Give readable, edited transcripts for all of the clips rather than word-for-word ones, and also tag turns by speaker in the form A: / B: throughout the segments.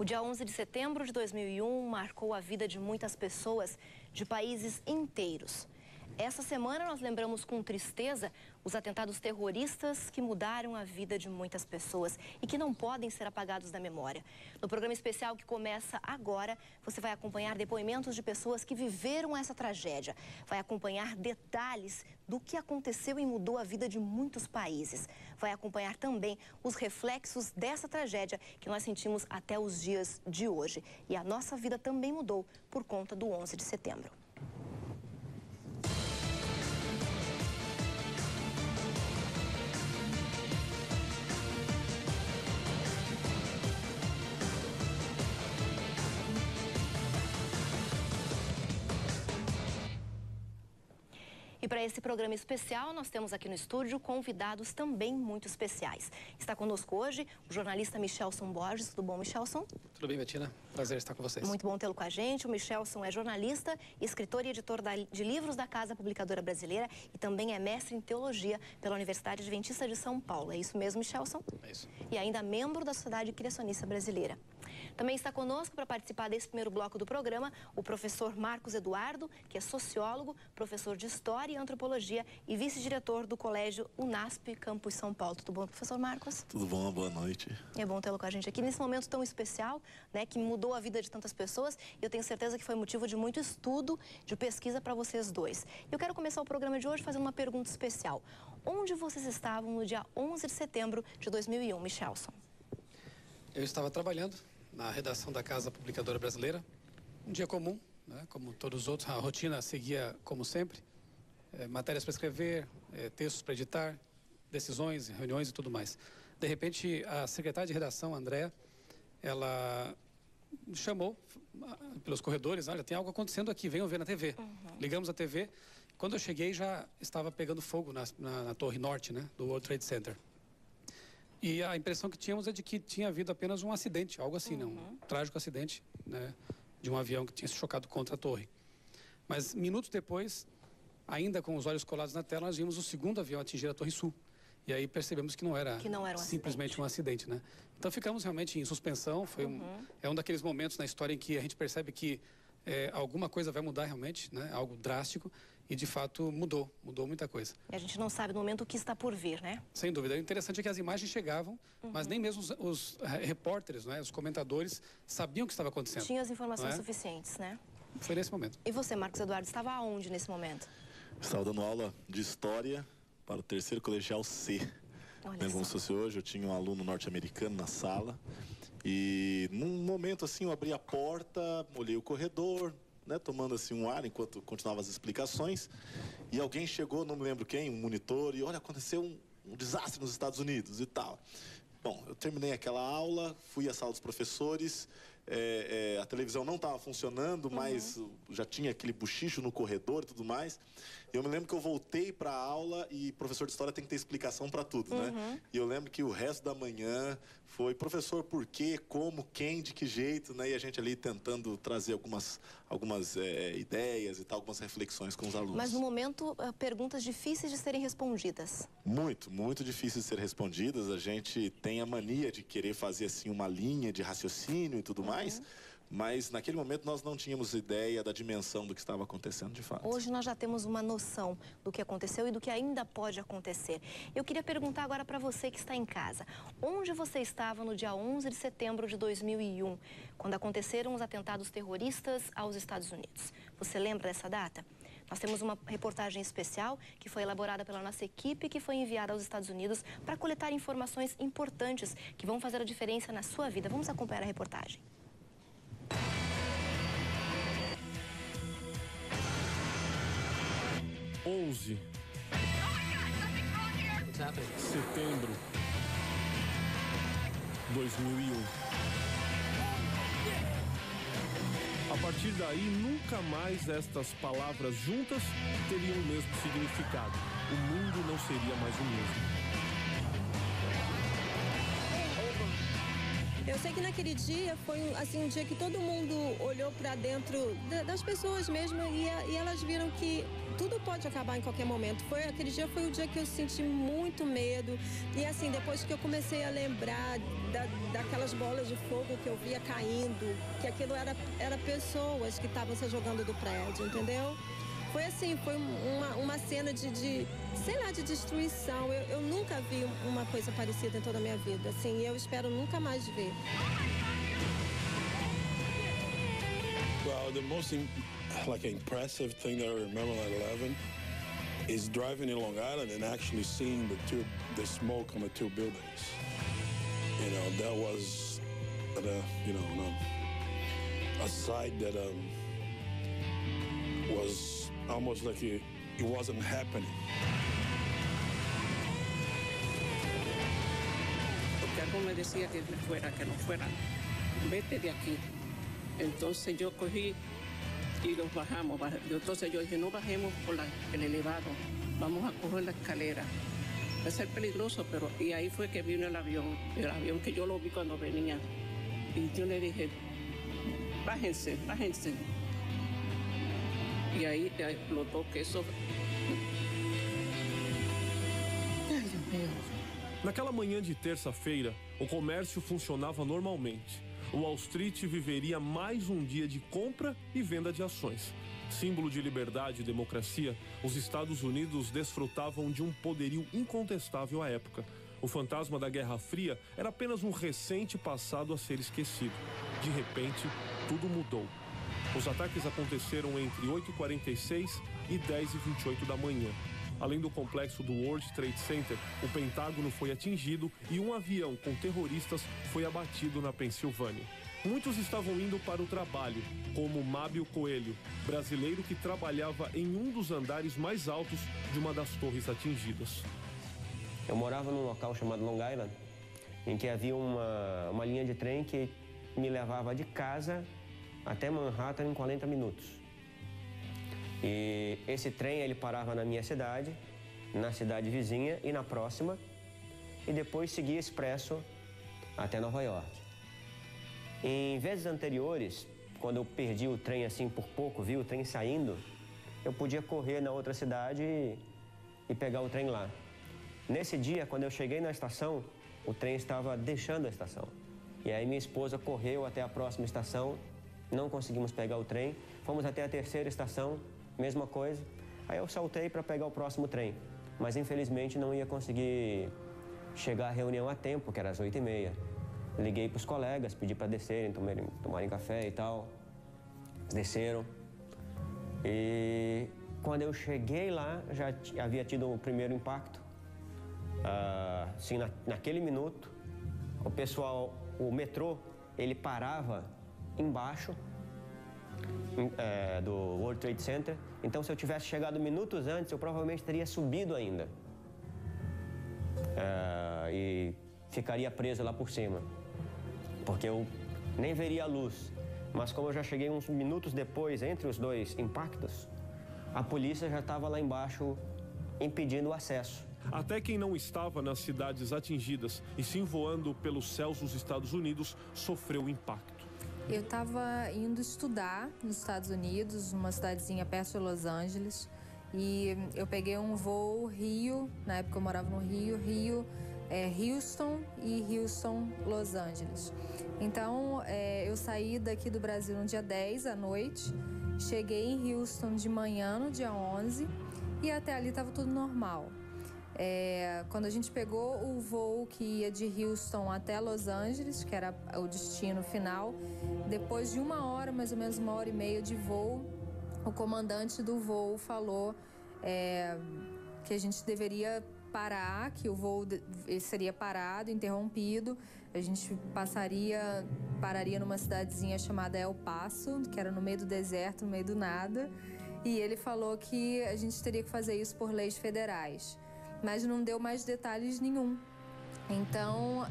A: O dia 11 de setembro de 2001 marcou a vida de muitas pessoas de países inteiros. Essa semana nós lembramos com tristeza os atentados terroristas que mudaram a vida de muitas pessoas e que não podem ser apagados da memória. No programa especial que começa agora, você vai acompanhar depoimentos de pessoas que viveram essa tragédia. Vai acompanhar detalhes do que aconteceu e mudou a vida de muitos países. Vai acompanhar também os reflexos dessa tragédia que nós sentimos até os dias de hoje. E a nossa vida também mudou por conta do 11 de setembro. E para esse programa especial, nós temos aqui no estúdio convidados também muito especiais. Está conosco hoje o jornalista Michelson Borges. Tudo bom, Michelson?
B: Tudo bem, Betina? Prazer estar com vocês.
A: Muito bom tê-lo com a gente. O Michelson é jornalista, escritor e editor de livros da Casa Publicadora Brasileira e também é mestre em teologia pela Universidade Adventista de São Paulo. É isso mesmo, Michelson?
B: É isso.
A: E ainda membro da Sociedade Criacionista Brasileira. Também está conosco para participar desse primeiro bloco do programa o professor Marcos Eduardo, que é sociólogo, professor de História e Antropologia e vice-diretor do Colégio UNASP Campus São Paulo. Tudo bom, professor Marcos?
C: Tudo bom, boa noite.
A: É bom tê-lo com a gente aqui nesse momento tão especial, né, que mudou a vida de tantas pessoas e eu tenho certeza que foi motivo de muito estudo, de pesquisa para vocês dois. Eu quero começar o programa de hoje fazendo uma pergunta especial. Onde vocês estavam no dia 11 de setembro de 2001, Michelson?
B: Eu estava trabalhando na redação da Casa Publicadora Brasileira. Um dia comum, né? Como todos os outros, a rotina seguia como sempre. Matérias para escrever, textos para editar, decisões, reuniões e tudo mais. De repente, a secretária de redação, a Andréa, ela me chamou pelos corredores: olha, tem algo acontecendo aqui, venham ver na TV. Ligamos a TV. Quando eu cheguei, já estava pegando fogo na Torre Norte, né, do World Trade Center. E a impressão que tínhamos é de que tinha havido apenas um acidente, algo assim, né? Um trágico acidente, né, de um avião que tinha se chocado contra a torre. Mas minutos depois, ainda com os olhos colados na tela, nós vimos o segundo avião atingir a Torre Sul. E aí percebemos que não era simplesmente um acidente, né? Então ficamos realmente em suspensão. Foi é um daqueles momentos na história em que a gente percebe que alguma coisa vai mudar realmente, né? Algo drástico. E de fato mudou muita coisa.
A: E a gente não sabe no momento o que está por vir, né?
B: Sem dúvida. O interessante é que as imagens chegavam, mas nem mesmo os repórteres, né, os comentadores sabiam o que estava acontecendo.
A: Tinha as informações suficientes, né?
B: Foi nesse momento.
A: E você, Marcos Eduardo, estava aonde nesse momento?
C: Estava dando aula de História para o terceiro colegial C. Lembro como se fosse hoje, eu tinha um aluno norte-americano na sala. E num momento assim, eu abri a porta, olhei o corredor, né, tomando assim um ar enquanto continuava as explicações, e alguém chegou, não me lembro quem, um monitor, e olha, aconteceu um desastre nos Estados Unidos e tal. Bom, eu terminei aquela aula, fui à sala dos professores, a televisão não estava funcionando, mas já tinha aquele bochicho no corredor e tudo mais. Eu me lembro que eu voltei para a aula e professor de história tem que ter explicação para tudo, né? E eu lembro que o resto da manhã foi professor por quê, como, quem, de que jeito, né? E a gente ali tentando trazer algumas ideias e tal, algumas reflexões com os alunos.
A: Mas no momento, perguntas difíceis de serem respondidas.
C: Muito difíceis de ser respondidas. A gente tem a mania de querer fazer assim uma linha de raciocínio e tudo mais, mas naquele momento nós não tínhamos ideia da dimensão do que estava acontecendo de fato.
A: Hoje nós já temos uma noção do que aconteceu e do que ainda pode acontecer. Eu queria perguntar agora para você que está em casa, onde você estava no dia 11 de setembro de 2001, quando aconteceram os atentados terroristas aos Estados Unidos? Você lembra dessa data? Nós temos uma reportagem especial que foi elaborada pela nossa equipe, que foi enviada aos Estados Unidos para coletar informações importantes que vão fazer a diferença na sua vida. Vamos acompanhar a reportagem.
D: Setembro 2001. A partir daí, nunca mais estas palavras juntas teriam o mesmo significado. O mundo não seria mais o mesmo.
E: Eu sei que naquele dia foi assim, um dia que todo mundo olhou para dentro das pessoas mesmo e elas viram que tudo pode acabar em qualquer momento. Aquele dia foi o dia que eu senti muito medo. E assim, depois que eu comecei a lembrar daquelas bolas de fogo que eu via caindo, que aquilo era pessoas que estavam se jogando do prédio, entendeu? Foi assim, foi uma cena de destruição. Eu nunca vi uma coisa parecida em toda a minha vida. Assim, eu espero nunca mais ver.
F: Well, the most impressive thing that I remember on 11 is driving in Long Island and actually seeing the smoke on the two buildings. You know, that was, a sight that was almost like it wasn't happening.
G: Porque algo me decía que no fuera, vete de aquí. Entonces yo cogí y los bajamos. Entonces yo dije, no bajemos por el elevado, vamos a coger la escalera. Va a ser peligroso, pero y ahí fue que vino el avión que yo lo vi cuando venía. Y yo le dije, bájense. E aí explodiu que isso... Ai, Deus meu.
D: Naquela manhã de terça-feira, o comércio funcionava normalmente. O Wall Street viveria mais um dia de compra e venda de ações. Símbolo de liberdade e democracia, os Estados Unidos desfrutavam de um poderio incontestável à época. O fantasma da Guerra Fria era apenas um recente passado a ser esquecido. De repente, tudo mudou. Os ataques aconteceram entre 8h46 e 10h28 da manhã. Além do complexo do World Trade Center, o Pentágono foi atingido e um avião com terroristas foi abatido na Pensilvânia. Muitos estavam indo para o trabalho, como Mábio Coelho, brasileiro que trabalhava em um dos andares mais altos de uma das torres atingidas.
H: Eu morava num local chamado Long Island, em que havia uma linha de trem que me levava de casa até Manhattan em 40 minutos. E esse trem ele parava na minha cidade, na cidade vizinha e na próxima, e depois seguia expresso até Nova York. Em vezes anteriores, quando eu perdi o trem assim por pouco, vi o trem saindo, eu podia correr na outra cidade e pegar o trem lá. Nesse dia, quando eu cheguei na estação, o trem estava deixando a estação. E aí minha esposa correu até a próxima estação, não conseguimos pegar o trem, fomos até a terceira estação, mesma coisa. Aí eu saltei para pegar o próximo trem, mas infelizmente não ia conseguir chegar à reunião a tempo, que era às 8h30. Liguei para os colegas, pedi para descerem, tomarem café e tal. Eles desceram. E quando eu cheguei lá, já havia tido o primeiro impacto. Assim, naquele minuto, o metrô, ele parava embaixo do World Trade Center. Então, se eu tivesse chegado minutos antes, eu provavelmente teria subido ainda. E ficaria preso lá por cima, porque eu nem veria a luz. Mas como eu já cheguei uns minutos depois, entre os dois impactos, a polícia já estava lá embaixo impedindo o acesso.
D: Até quem não estava nas cidades atingidas e sim voando pelos céus dos Estados Unidos sofreu impacto.
I: Eu estava indo estudar nos Estados Unidos, numa cidadezinha perto de Los Angeles, e eu peguei um voo Rio, na época eu morava no Rio, Houston e Houston, Los Angeles. Então, eu saí daqui do Brasil no dia 10 à noite, cheguei em Houston de manhã no dia 11 e até ali estava tudo normal. Quando a gente pegou o voo que ia de Houston até Los Angeles, que era o destino final, depois de 1 hora, mais ou menos 1h30 de voo, o comandante do voo falou que a gente deveria parar, que o voo seria parado, interrompido. A gente pararia numa cidadezinha chamada El Paso, que era no meio do deserto, no meio do nada. E ele falou que a gente teria que fazer isso por leis federais, mas não deu mais detalhes nenhum. Então,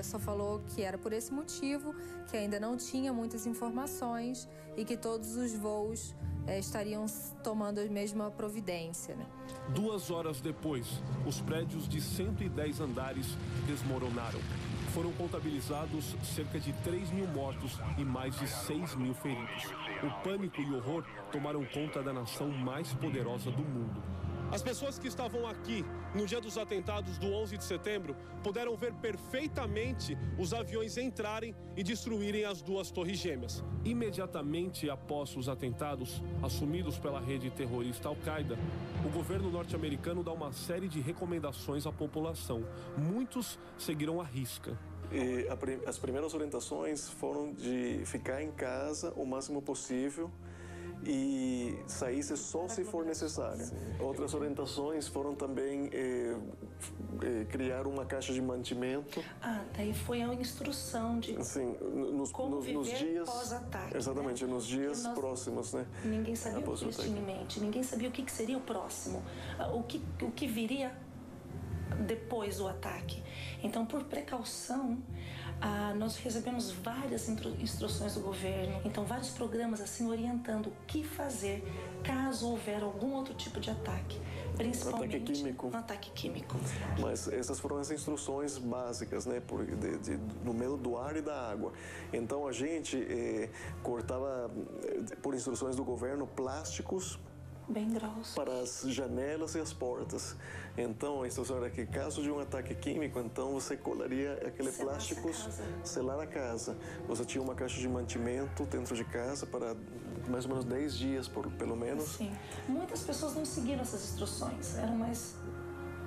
I: só falou que era por esse motivo, que ainda não tinha muitas informações e que todos os voos estariam tomando a mesma providência, né?
D: 2 horas depois, os prédios de 110 andares desmoronaram. Foram contabilizados cerca de 3 mil mortos e mais de 6 mil feridos. O pânico e o horror tomaram conta da nação mais poderosa do mundo. As pessoas que estavam aqui no dia dos atentados do 11 de setembro puderam ver perfeitamente os aviões entrarem e destruírem as duas torres gêmeas. Imediatamente após os atentados, assumidos pela rede terrorista Al-Qaeda, o governo norte-americano dá uma série de recomendações à população. Muitos seguiram à risca.
J: E as primeiras orientações foram de ficar em casa o máximo possível e sair só se for necessário. Outras orientações foram também criar uma caixa de mantimento.
K: Daí foi a instrução de
J: como
K: viver
J: nos dias
K: pós-ataque.
J: Exatamente, né? Nos dias próximos, né?
K: Ninguém sabia o que isso tinha em mente, ninguém sabia o que seria o próximo, o que viria depois do ataque. Então, por precaução, nós recebemos várias instruções do governo, então vários programas assim orientando o que fazer caso houver algum outro tipo de ataque, principalmente ataque químico.
J: Mas essas foram as instruções básicas, né, no meio do ar e da água. Então a gente cortava, por instruções do governo, plásticos
K: bem grossos
J: para as janelas e as portas. Então a instrução era que caso de um ataque químico, então você colaria aquele plástico, selar a casa. Você tinha uma caixa de mantimento dentro de casa para mais ou menos 10 dias, pelo menos.
K: Sim. Muitas pessoas não seguiram essas instruções, eram mais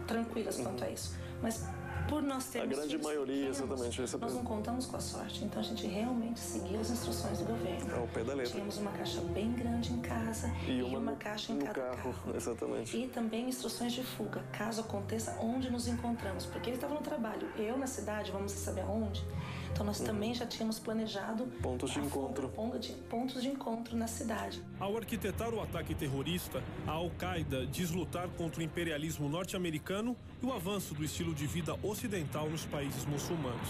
K: tranquilas quanto a isso. Mas por nós termos
J: a grande maioria, exatamente.
K: Nós não contamos com a sorte, então a gente realmente seguiu as instruções do governo.
J: Ao pé da letra.
K: Tínhamos uma caixa bem grande em casa e uma caixa em cada carro.
J: Exatamente.
K: E também instruções de fuga, caso aconteça onde nos encontramos, porque ele estava no trabalho, eu na cidade, vamos saber aonde. Então nós também já tínhamos planejado
J: pontos de encontro.
K: Pontos de encontro na cidade.
D: Ao arquitetar o ataque terrorista, a Al-Qaeda diz lutar contra o imperialismo norte-americano e o avanço do estilo de vida ocidental nos países muçulmanos.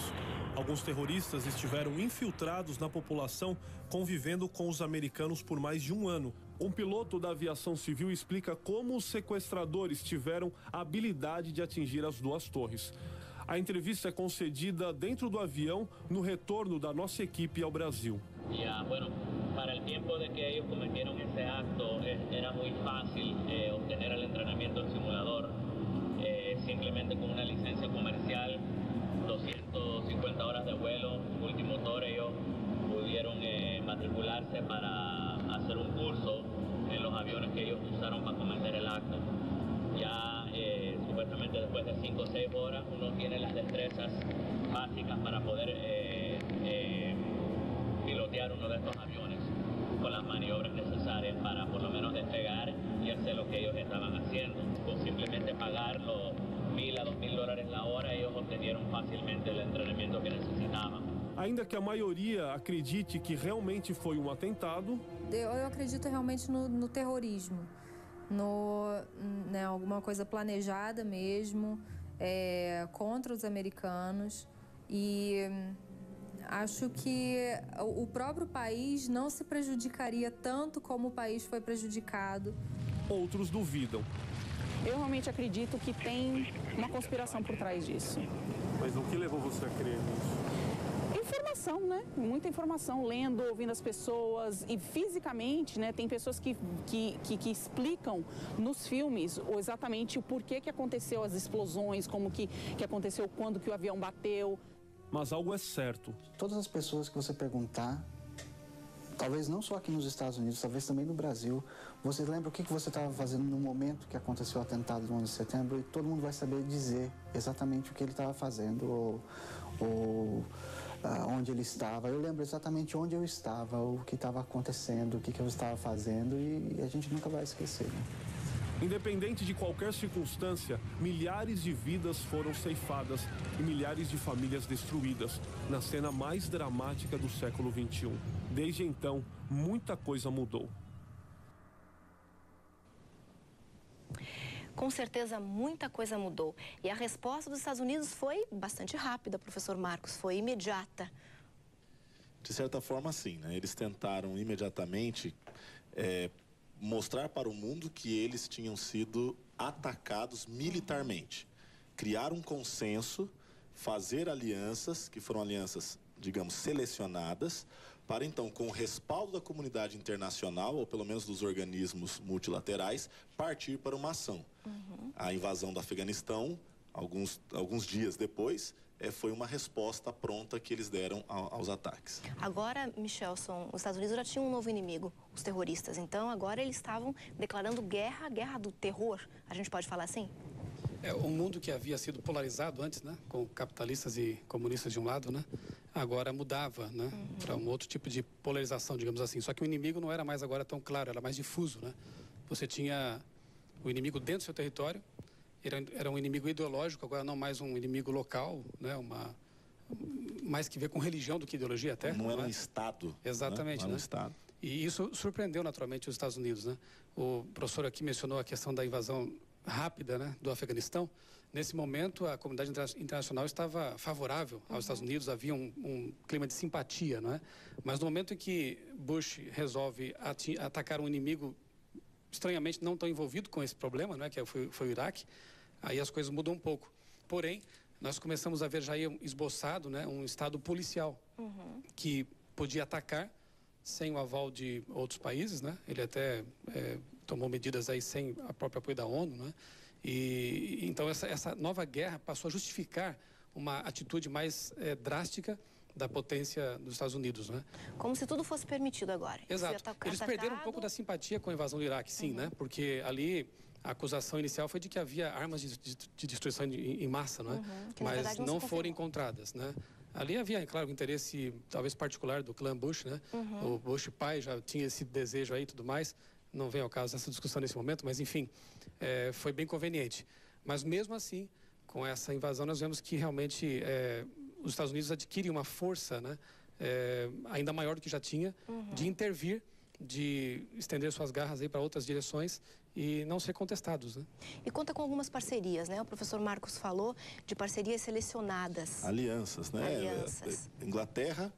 D: Alguns terroristas estiveram infiltrados na população, convivendo com os americanos por mais de um ano. Um piloto da aviação civil explica como os sequestradores tiveram a habilidade de atingir as duas torres. A entrevista é concedida dentro do avião no retorno da nossa equipe ao Brasil.
L: Bueno, para el tiempo de que ellos cometieron ese acto, era muy fácil obtener el entrenamiento en simulador, simplemente con una licencia comercial, 250 horas de vuelo, multimotor. Ellos pudieron matricularse para hacer un curso en los aviones que ellos usaron para cometer el acto. Ya supuestamente después de 5 o 6 horas uno tiene las destrezas básicas para poder pilotear uno de estos aviones con las maniobras necesarias para por lo menos despegar y hacer lo que ellos estaban haciendo. Con simplemente pagar los $1.000 a $2.000 la hora, ellos obtuvieron fácilmente el entrenamiento que necesitaban.
D: Ainda que a maioria acredite que realmente foi um atentado,
I: eu acredito realmente no terrorismo. Alguma coisa planejada mesmo, contra os americanos, e acho que o próprio país não se prejudicaria tanto como o país foi prejudicado.
D: Outros duvidam.
M: Eu realmente acredito que tem uma conspiração por trás disso.
D: Mas o que levou você a crer nisso?
M: Informação, né? Muita informação, lendo, ouvindo as pessoas e fisicamente, né? Tem pessoas que explicam nos filmes exatamente o porquê que aconteceu as explosões, como que aconteceu, quando que o avião bateu.
D: Mas algo é certo.
N: Todas as pessoas que você perguntar, talvez não só aqui nos Estados Unidos, talvez também no Brasil, você lembra o que você estava fazendo no momento que aconteceu o atentado do 11 de setembro, e todo mundo vai saber dizer exatamente o que ele estava fazendo ou onde ele estava. Eu lembro exatamente onde eu estava, o que estava acontecendo, o que eu estava fazendo, e a gente nunca vai esquecer, né?
D: Independente de qualquer circunstância, milhares de vidas foram ceifadas e milhares de famílias destruídas na cena mais dramática do século XXI. Desde então, muita coisa mudou.
A: Com certeza, muita coisa mudou. E a resposta dos Estados Unidos foi bastante rápida, professor Marcos, foi imediata.
C: De certa forma, sim, né? Eles tentaram imediatamente mostrar para o mundo que eles tinham sido atacados militarmente. Criar um consenso, fazer alianças, que foram alianças, digamos, selecionadas, para então, com o respaldo da comunidade internacional, ou pelo menos dos organismos multilaterais, partir para uma ação. A invasão do Afeganistão, alguns dias depois, foi uma resposta pronta que eles deram aos ataques. Agora,
A: Michelson, os Estados Unidos já tinham um novo inimigo, os terroristas. Então, agora eles estavam declarando guerra, a guerra do terror. A gente pode falar assim?
B: Um mundo que havia sido polarizado antes, né, com capitalistas e comunistas de um lado, né, agora mudava, né, para um outro tipo de polarização, digamos assim. Só que o inimigo não era mais agora tão claro, era mais difuso, né. Você tinha o inimigo dentro do seu território, era um inimigo ideológico, agora não mais um inimigo local, né, mais que ver com religião do que ideologia até.
C: Não era um Estado.
B: Exatamente,
C: né? Não era um Estado.
B: E isso surpreendeu naturalmente os Estados Unidos, né. O professor aqui mencionou a questão da invasão rápida, né, do Afeganistão. Nesse momento, a comunidade internacional estava favorável aos Estados Unidos, havia um clima de simpatia, não é? Mas no momento em que Bush resolve atacar um inimigo estranhamente não tão envolvido com esse problema, né, que foi o Iraque, aí as coisas mudam um pouco. Porém, nós começamos a ver já esboçado, né, um Estado policial que podia atacar sem o aval de outros países, né? Ele até tomou medidas aí sem o próprio apoio da ONU, né? E então essa nova guerra passou a justificar uma atitude mais drástica da potência dos Estados Unidos, né?
A: Como se tudo fosse permitido agora.
B: Exato. Eles perderam um pouco da simpatia com a invasão do Iraque, sim, né? Porque ali a acusação inicial foi de que havia armas de destruição em massa, não é? Mas não foram encontradas, né? Ali havia, claro, um interesse talvez particular do clã Bush, né? O Bush pai já tinha esse desejo aí e tudo mais. Não vem ao caso essa discussão nesse momento, mas enfim, foi bem conveniente. Mas mesmo assim, com essa invasão, nós vemos que realmente os Estados Unidos adquirem uma força, né, ainda maior do que já tinha, de intervir, de estender suas garras aí para outras direções e não ser contestados, né?
A: E conta com algumas parcerias, né? O professor Marcos falou de parcerias selecionadas.
C: Alianças, né?
A: Alianças.
C: Inglaterra,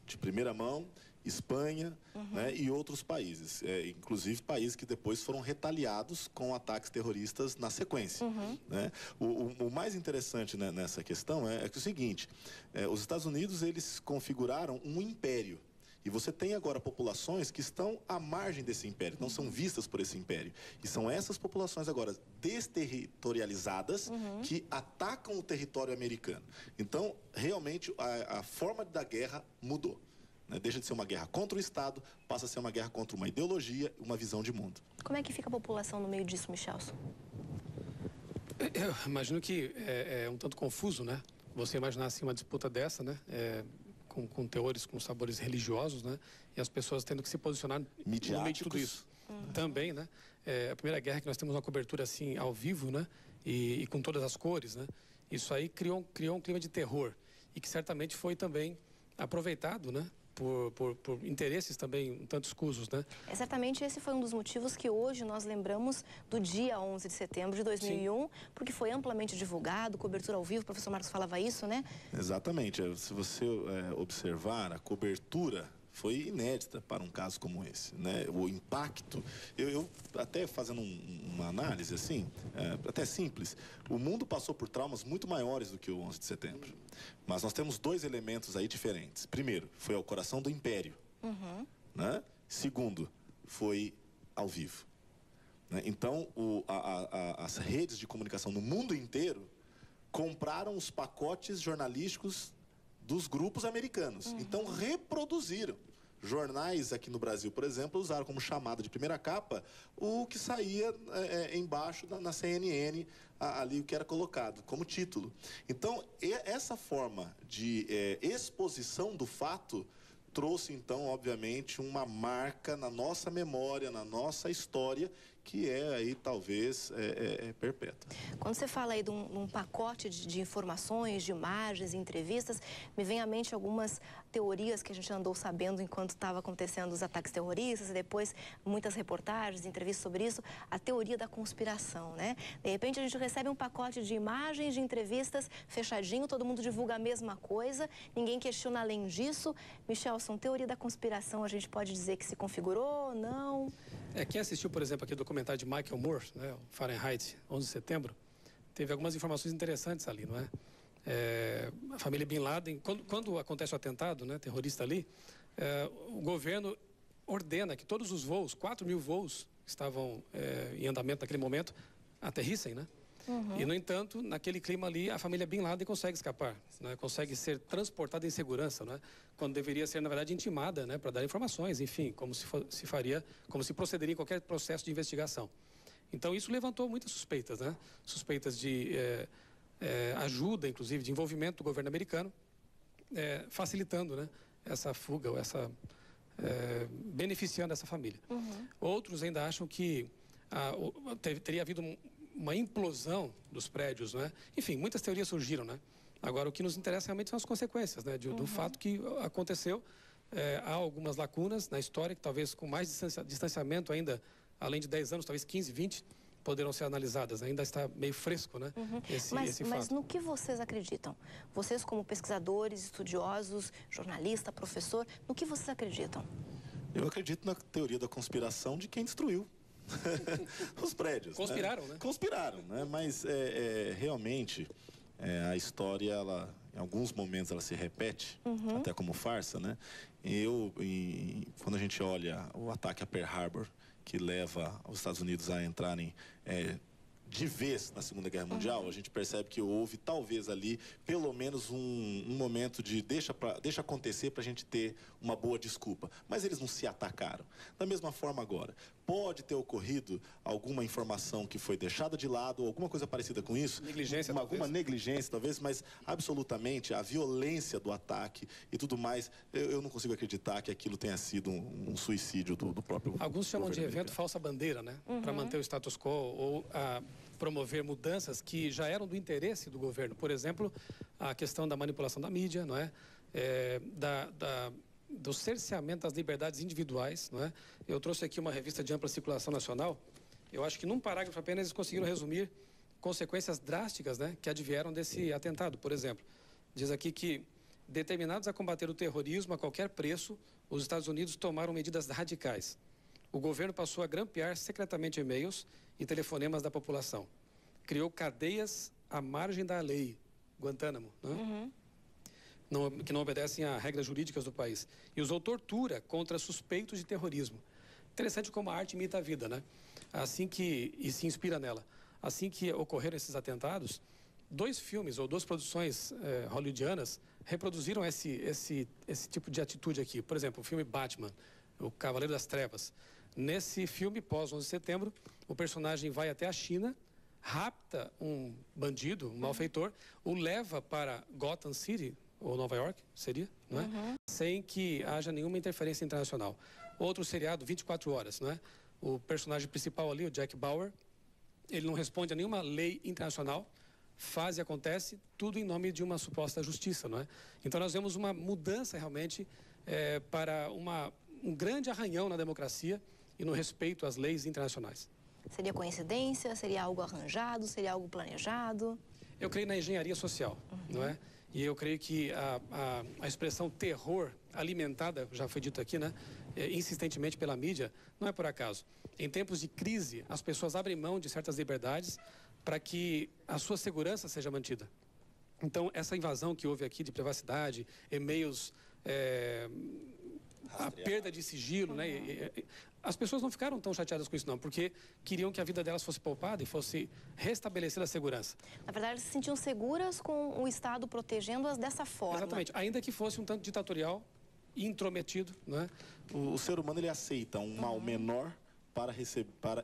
C: de primeira mão, Espanha, né, e outros países, inclusive países que depois foram retaliados com ataques terroristas na sequência. Né? O mais interessante, né, nessa questão é que o seguinte, os Estados Unidos eles configuraram um império. E você tem agora populações que estão à margem desse império, não são vistas por esse império. E são essas populações agora desterritorializadas que atacam o território americano. Então, realmente, a forma da guerra mudou. Deixa de ser uma guerra contra o Estado, passa a ser uma guerra contra uma ideologia, uma visão de mundo.
A: Como é que fica a população no meio disso, Michelson?
B: Eu imagino que é um tanto confuso, né? Você imaginar assim uma disputa dessa, né? Com teores, com sabores religiosos, né? E as pessoas tendo que se posicionar no meio de tudo isso. Também, né? A Primeira Guerra que nós temos uma cobertura assim ao vivo, né? E com todas as cores, né? Isso aí criou um clima de terror e que certamente foi também aproveitado, né? Por interesses também um tanto escusos, né?
A: Certamente esse foi um dos motivos que hoje nós lembramos do dia 11 de setembro de 2001, Sim. porque foi amplamente divulgado, cobertura ao vivo, o professor Marcos falava isso, né?
C: Exatamente. Se você observar, a cobertura foi inédita para um caso como esse, né? O impacto, eu até fazendo uma análise assim, até simples, o mundo passou por traumas muito maiores do que o 11 de setembro, mas nós temos dois elementos aí diferentes. Primeiro, foi ao coração do império, né? Segundo, foi ao vivo, né? Então, as redes de comunicação no mundo inteiro compraram os pacotes jornalísticos dos grupos americanos. Então, reproduziram. Jornais aqui no Brasil, por exemplo, usaram como chamada de primeira capa o que saía embaixo na CNN, ali o que era colocado como título. Então, essa forma de exposição do fato trouxe, então, obviamente, uma marca na nossa memória, na nossa história, que aí, talvez, perpétua.
A: Quando você fala aí de um pacote de informações, de imagens, entrevistas, me vem à mente algumas teorias que a gente andou sabendo enquanto estava acontecendo os ataques terroristas, e depois muitas reportagens, entrevistas sobre isso, a teoria da conspiração, né? De repente a gente recebe um pacote de imagens, de entrevistas, fechadinho, todo mundo divulga a mesma coisa, ninguém questiona além disso. Michelson, teoria da conspiração, a gente pode dizer que se configurou, não?
B: Quem assistiu, por exemplo, aqui o documentário de Michael Moore, né, o Fahrenheit 11 de setembro, teve algumas informações interessantes ali, não é? A família Bin Laden, quando acontece o atentado, né, terrorista ali, o governo ordena que todos os voos, 4.000 voos que estavam em andamento naquele momento, aterrissem, né? E, no entanto, naquele clima ali, a família Bin Laden consegue escapar, né? Consegue ser transportada em segurança, né? Quando deveria ser, na verdade, intimada, né? Para dar informações, enfim, como se procederia em qualquer processo de investigação. Então, isso levantou muitas suspeitas, né? Suspeitas de ajuda, inclusive, de envolvimento do governo americano, facilitando, né? Essa fuga, ou beneficiando essa família. Outros ainda acham que teria havido uma implosão dos prédios, né? Enfim, muitas teorias surgiram, né? Agora, o que nos interessa realmente são as consequências, né? Do fato que aconteceu. Há algumas lacunas na história que talvez com mais distanciamento ainda, além de 10 anos, talvez 15, 20, poderão ser analisadas. Ainda está meio fresco, né? Esse fato.
A: Mas no que vocês acreditam? Vocês como pesquisadores, estudiosos, jornalista, professor, no que vocês acreditam?
C: Eu acredito na teoria da conspiração de quem destruiu os prédios.
B: Conspiraram, né?
C: Conspiraram, né? Mas realmente a história, ela, em alguns momentos, ela se repete, até como farsa, né? Quando a gente olha o ataque a Pearl Harbor, que leva os Estados Unidos a entrarem de vez na Segunda Guerra Mundial, a gente percebe que houve, talvez ali, pelo menos um momento de deixa acontecer para a gente ter uma boa desculpa. Mas eles não se atacaram. Da mesma forma agora, pode ter ocorrido alguma informação que foi deixada de lado, ou alguma coisa parecida com isso.
B: Negligência,
C: alguma negligência, talvez, mas absolutamente a violência do ataque e tudo mais, eu não consigo acreditar que aquilo tenha sido um suicídio do próprio
B: Alguns chamam de evento falsa bandeira, né? Para manter o status quo ou promover mudanças que já eram do interesse do governo. Por exemplo, a questão da manipulação da mídia, não é? Do cerceamento das liberdades individuais, não é? Eu trouxe aqui uma revista de ampla circulação nacional. Eu acho que num parágrafo apenas eles conseguiram resumir consequências drásticas, né, que advieram desse atentado. Por exemplo, diz aqui que, determinados a combater o terrorismo a qualquer preço, os Estados Unidos tomaram medidas radicais. O governo passou a grampear secretamente e-mails e telefonemas da população. Criou cadeias à margem da lei, Guantánamo, né? Que não obedecem a regras jurídicas do país. E usou tortura contra suspeitos de terrorismo. Interessante como a arte imita a vida, né? E se inspira nela. Assim que ocorreram esses atentados, 2 filmes ou 2 produções hollywoodianas reproduziram esse tipo de atitude aqui. Por exemplo, o filme Batman, o Cavaleiro das Trevas. Nesse filme, pós 11 de setembro, o personagem vai até a China, rapta um bandido, um malfeitor, o leva para Gotham City, ou Nova York, seria, não é? Sem que haja nenhuma interferência internacional. Outro seriado, 24 horas, não é? O personagem principal ali, o Jack Bauer, ele não responde a nenhuma lei internacional, faz e acontece, tudo em nome de uma suposta justiça, não é? Então nós vemos uma mudança realmente para um grande arranhão na democracia e no respeito às leis internacionais.
A: Seria coincidência? Seria algo arranjado? Seria algo planejado?
B: Eu creio na engenharia social, não é? E eu creio que a expressão terror alimentada, já foi dito aqui, né? Insistentemente pela mídia, não é por acaso. Em tempos de crise, as pessoas abrem mão de certas liberdades para que a sua segurança seja mantida. Então, essa invasão que houve aqui de privacidade, e-mails, a perda de sigilo, né? As pessoas não ficaram tão chateadas com isso, não, porque queriam que a vida delas fosse poupada e fosse restabelecida a segurança.
A: Na verdade, elas se sentiam seguras com o Estado protegendo-as dessa forma.
B: Exatamente, ainda que fosse um tanto ditatorial e intrometido, né?
C: O ser humano, ele aceita um mal menor para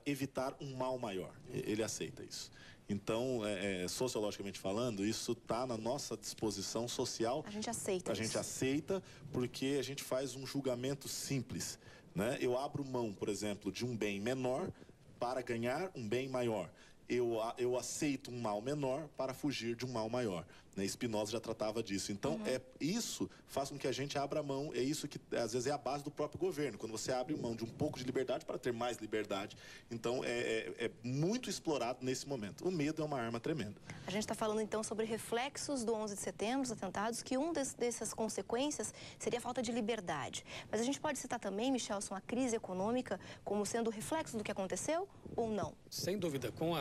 C: evitar um mal maior. Ele aceita isso. Então, sociologicamente falando, isso está na nossa disposição social.
A: A gente aceita
C: A gente aceita porque a gente faz um julgamento simples, né? Eu abro mão, por exemplo, de um bem menor para ganhar um bem maior. Eu aceito um mal menor para fugir de um mal maior. Né? Spinoza já tratava disso. Então, isso faz com que a gente abra mão, é isso que às vezes é a base do próprio governo, quando você abre mão de um pouco de liberdade para ter mais liberdade. Então, é muito explorado nesse momento. O medo é uma arma tremenda.
A: A gente está falando, então, sobre reflexos do 11 de setembro, os atentados, que dessas consequências seria a falta de liberdade. Mas a gente pode citar também, Michelson, a crise econômica como sendo reflexo do que aconteceu ou não?
B: Sem dúvida. Com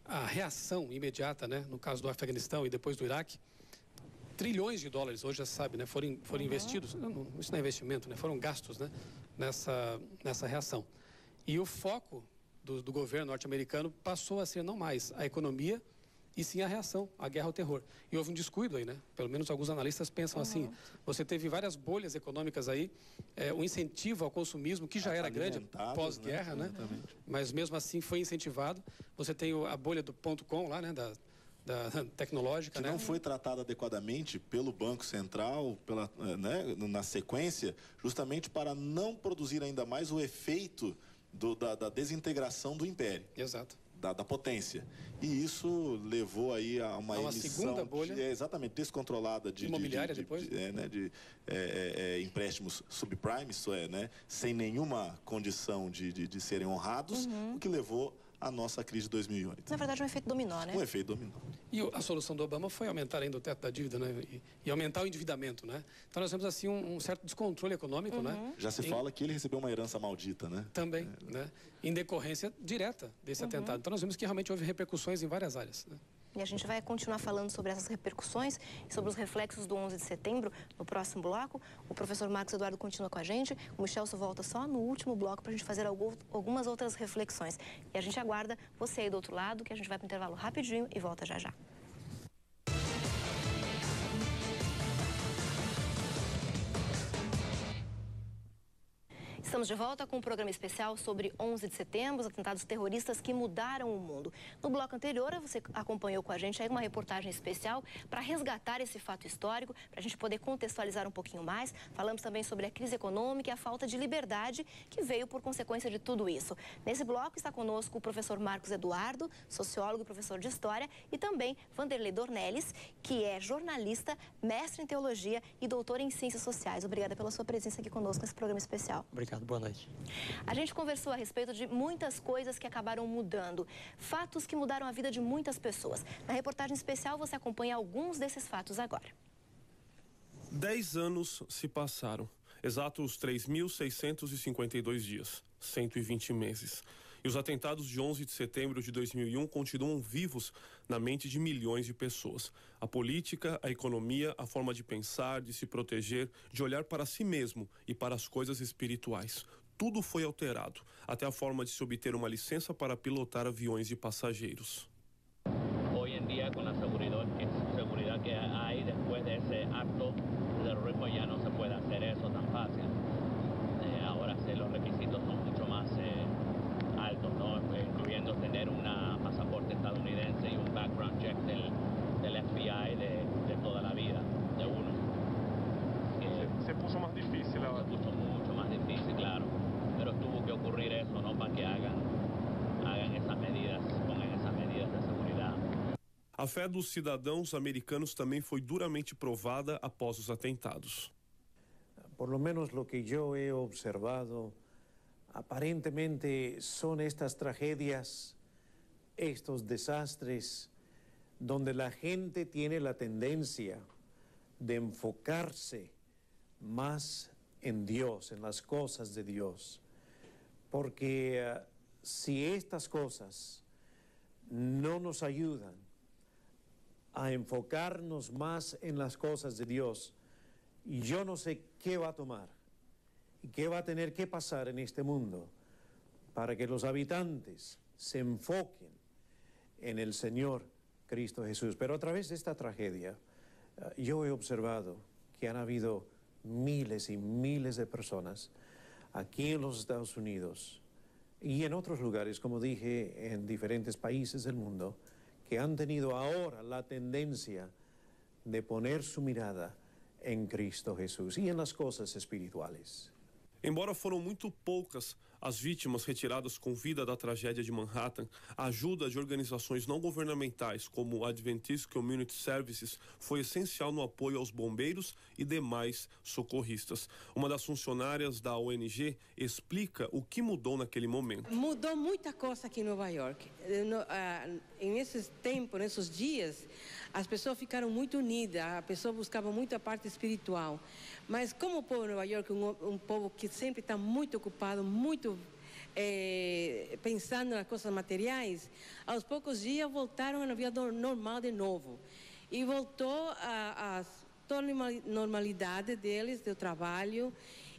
B: a reação imediata, né, no caso do Afeganistão e depois do Iraque, trilhões de dólares, hoje já se sabe, né, foram investidos, isso não é investimento, né, foram gastos, né, nessa reação. E o foco do governo norte-americano passou a ser não mais a economia, e sim a reação, a guerra ao terror. E houve um descuido aí, né? Pelo menos alguns analistas pensam assim. Você teve várias bolhas econômicas aí, o incentivo ao consumismo, que já era grande pós-guerra, né? Mas mesmo assim foi incentivado. Você tem a bolha do .com lá, né? Da tecnológica,
C: que não foi tratada adequadamente pelo Banco Central, na sequência, justamente para não produzir ainda mais o efeito da desintegração do império.
B: Exato.
C: Da potência. E isso levou aí a uma emissão
B: segunda bolha
C: exatamente descontrolada de
B: imobiliária depois
C: empréstimos subprime, isso é, né, sem nenhuma condição de serem honrados, o que levou a nossa crise de 2008.
A: Na verdade, um efeito dominó, né?
C: Um efeito dominó.
B: E a solução do Obama foi aumentar ainda o teto da dívida, né? E aumentar o endividamento, né? Então nós temos assim um certo descontrole econômico, né?
C: Já se fala que ele recebeu uma herança maldita, né?
B: Também, né? Em decorrência direta desse atentado. Então nós vimos que realmente houve repercussões em várias áreas, né?
A: E a gente vai continuar falando sobre essas repercussões e sobre os reflexos do 11 de setembro no próximo bloco. O professor Marcos Eduardo continua com a gente. O Michelso volta só no último bloco para a gente fazer algumas outras reflexões. E a gente aguarda você aí do outro lado, que a gente vai para o intervalo rapidinho e volta já já. Estamos de volta com um programa especial sobre 11 de setembro, os atentados terroristas que mudaram o mundo. No bloco anterior, você acompanhou com a gente aí uma reportagem especial para resgatar esse fato histórico, para a gente poder contextualizar um pouquinho mais. Falamos também sobre a crise econômica e a falta de liberdade que veio por consequência de tudo isso. Nesse bloco está conosco o professor Marcos Eduardo, sociólogo e professor de História, e também Vanderlei Dornelles, que é jornalista, mestre em Teologia e doutor em Ciências Sociais. Obrigada pela sua presença aqui conosco nesse programa especial.
O: Obrigado. Boa noite.
A: A gente conversou a respeito de muitas coisas que acabaram mudando, fatos que mudaram a vida de muitas pessoas. Na reportagem especial você acompanha alguns desses fatos agora.
D: 10 anos se passaram, exatos 3.652 dias, 120 meses. E os atentados de 11 de setembro de 2001 continuam vivos na mente de milhões de pessoas. A política, a economia, a forma de pensar, de se proteger, de olhar para si mesmo e para as coisas espirituais. Tudo foi alterado, até a forma de se obter uma licença para pilotar aviões de passageiros.
L: Hoy en día, con la seguridad que hay después de ese acto de terrorismo, ya no se puede hacer eso tan fácil. Ahora los requisitos son mucho más altos, ¿no? Incluyendo tener un pasaporte estadounidense y un background check del FBI de toda la vida de uno.
D: Se puso más difícil ahora.
L: Se puso mucho más difícil, claro. Pero tuvo que ocurrir eso, ¿no? Para que hagan esas medidas, pongan esas medidas de seguridad.
D: A fé dos cidadãos americanos também foi duramente provada após os atentados.
P: Por lo menos lo que yo he observado, aparentemente son estas tragedias, estos desastres, donde la gente tiene la tendencia de enfocarse más en Dios, en las cosas de Dios. Porque si estas cosas no nos ayudan a enfocarnos más en las cosas de Dios, yo no sé qué va a tomar y qué va a tener que pasar en este mundo para que los habitantes se enfoquen en el Señor Cristo Jesús. Pero a través de esta tragedia, yo he observado que han habido miles y miles de personas aquí en los Estados Unidos y en otros lugares, como dije, en diferentes países del mundo, que han tenido ahora la tendencia de poner su mirada en Cristo Jesús y en las cosas espirituales.
D: Embora foram muito poucas as vítimas retiradas com vida da tragédia de Manhattan, a ajuda de organizações não governamentais como o Adventist Community Services foi essencial no apoio aos bombeiros e demais socorristas. Uma das funcionárias da ONG explica o que mudou naquele momento.
Q: Mudou muita coisa aqui em Nova York. Nesses tempos, nesses dias, as pessoas ficaram muito unidas, a pessoa buscava muito a parte espiritual. Mas como o povo de Nova York, um povo que sempre está muito ocupado, muito pensando nas coisas materiais, aos poucos dias voltaram à vida normal de novo. E voltou a toda a normalidade deles, do trabalho,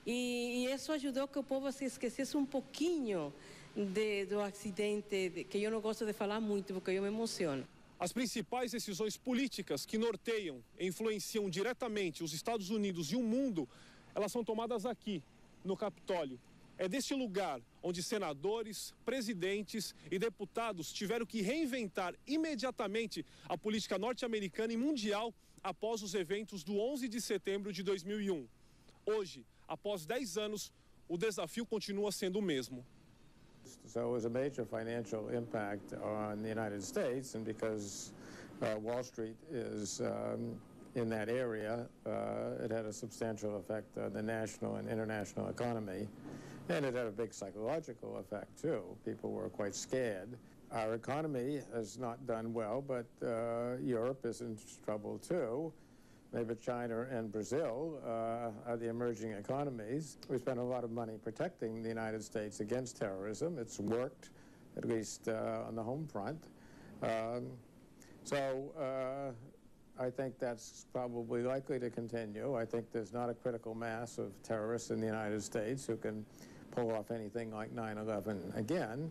Q: e isso ajudou que o povo se esquecesse um pouquinho do acidente, que eu não gosto de falar muito, porque eu me emociono.
D: As principais decisões políticas que norteiam e influenciam diretamente os Estados Unidos e o mundo, elas são tomadas aqui, no Capitólio. É deste lugar onde senadores, presidentes e deputados tiveram que reinventar imediatamente a política norte-americana e mundial após os eventos do 11 de setembro de 2001. Hoje, após 10 anos, o desafio continua sendo o mesmo.
O: So it was a major financial impact on the United States, and because Wall Street is in that area, it had a substantial effect on the national and international economy, and it had a big psychological effect too. People were quite scared. Our economy has not done well, but Europe is in trouble too. Maybe China and Brazil are the emerging economies. We spent a lot of money protecting the United States against terrorism. It's worked, at least on the home front. I think that's probably likely to continue. I think there's not a critical mass of terrorists in the United States who can pull off anything like 9/11 again.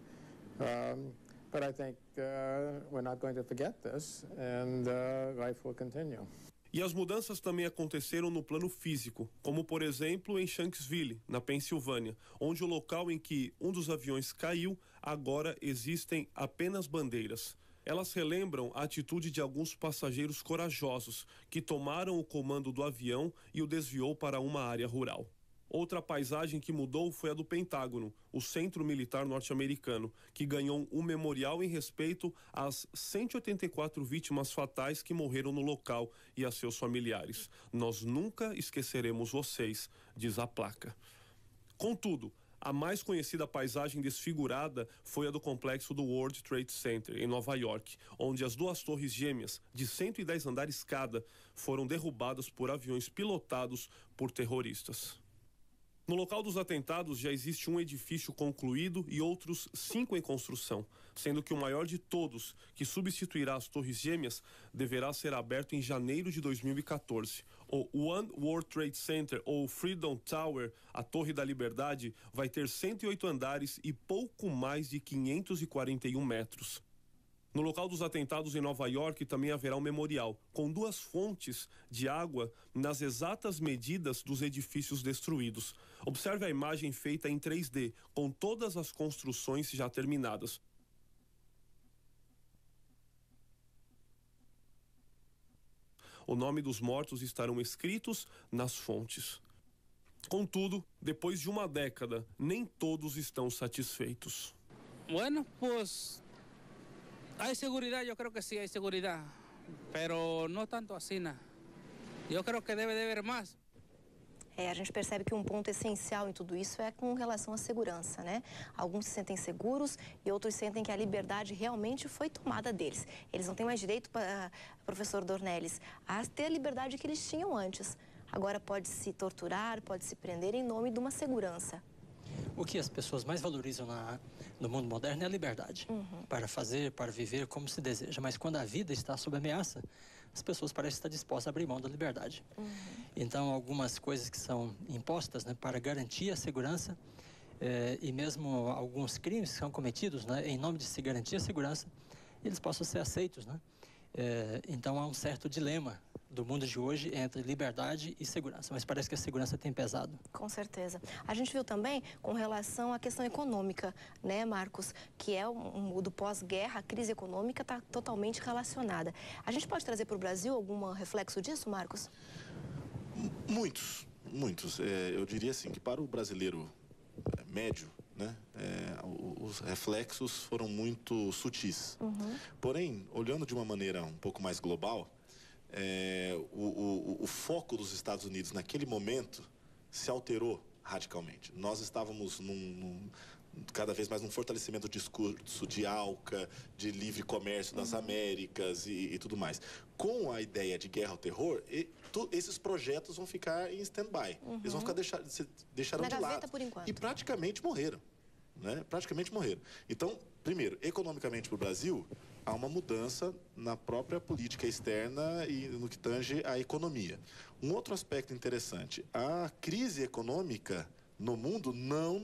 O: But I think we're not going to forget this, and life will continue.
D: E as mudanças também aconteceram no plano físico, como por exemplo em Shanksville, na Pensilvânia, onde o local em que um dos aviões caiu, agora existem apenas bandeiras. Elas relembram a atitude de alguns passageiros corajosos que tomaram o comando do avião e o desviou para uma área rural. Outra paisagem que mudou foi a do Pentágono, o centro militar norte-americano, que ganhou um memorial em respeito às 184 vítimas fatais que morreram no local e a seus familiares. Nós nunca esqueceremos vocês, diz a placa. Contudo, a mais conhecida paisagem desfigurada foi a do complexo do World Trade Center, em Nova York, onde as duas torres gêmeas, de 110 andares cada, foram derrubadas por aviões pilotados por terroristas. No local dos atentados já existe um edifício concluído e outros 5 em construção, sendo que o maior de todos, que substituirá as torres gêmeas, deverá ser aberto em janeiro de 2014. O One World Trade Center, ou Freedom Tower, a Torre da Liberdade, vai ter 108 andares e pouco mais de 541 metros. No local dos atentados em Nova York também haverá um memorial, com 2 fontes de água nas exatas medidas dos edifícios destruídos. Observe a imagem feita em 3D, com todas as construções já terminadas. O nome dos mortos estarão escritos nas fontes. Contudo, depois de uma década, nem todos estão satisfeitos.
R: Bueno, pues hay seguridad, yo creo que sí hay seguridad, pero no tanto así, ¿no? Yo creo que debe de haber más.
A: A gente percebe que um ponto essencial em tudo isso é com relação à segurança, né? Alguns se sentem seguros e outros sentem que a liberdade realmente foi tomada deles. Eles não têm mais direito, professor Dornelles, a ter a liberdade que eles tinham antes. Agora pode se torturar, pode se prender em nome de uma segurança.
S: O que as pessoas mais valorizam no mundo moderno é a liberdade. Para fazer, para viver como se deseja. Mas quando a vida está sob ameaça, as pessoas parecem estar dispostas a abrir mão da liberdade. Então, algumas coisas que são impostas, né, para garantir a segurança, e mesmo alguns crimes que são cometidos, né, em nome de se garantir a segurança, eles possam ser aceitos, né? Então, há um certo dilema do mundo de hoje entre liberdade e segurança, mas parece que a segurança tem pesado.
A: Com certeza. A gente viu também com relação à questão econômica, né, Marcos, que é o do pós-guerra, a crise econômica está totalmente relacionada. A gente pode trazer para o Brasil algum reflexo disso, Marcos?
C: Muitos. Eu diria assim que para o brasileiro médio, né, os reflexos foram muito sutis. Porém, olhando de uma maneira um pouco mais global, o foco dos Estados Unidos naquele momento se alterou radicalmente. Nós estávamos cada vez mais num fortalecimento do discurso de ALCA, de livre comércio das Américas e tudo mais. Com a ideia de guerra ao terror, esses projetos vão ficar em stand-by. Eles vão ficar deixaram de lado.
A: Por enquanto.
C: E praticamente morreram. né? Praticamente morreram. Então, primeiro, economicamente para o Brasil, há uma mudança na própria política externa e no que tange à economia. Um outro aspecto interessante, a crise econômica no mundo não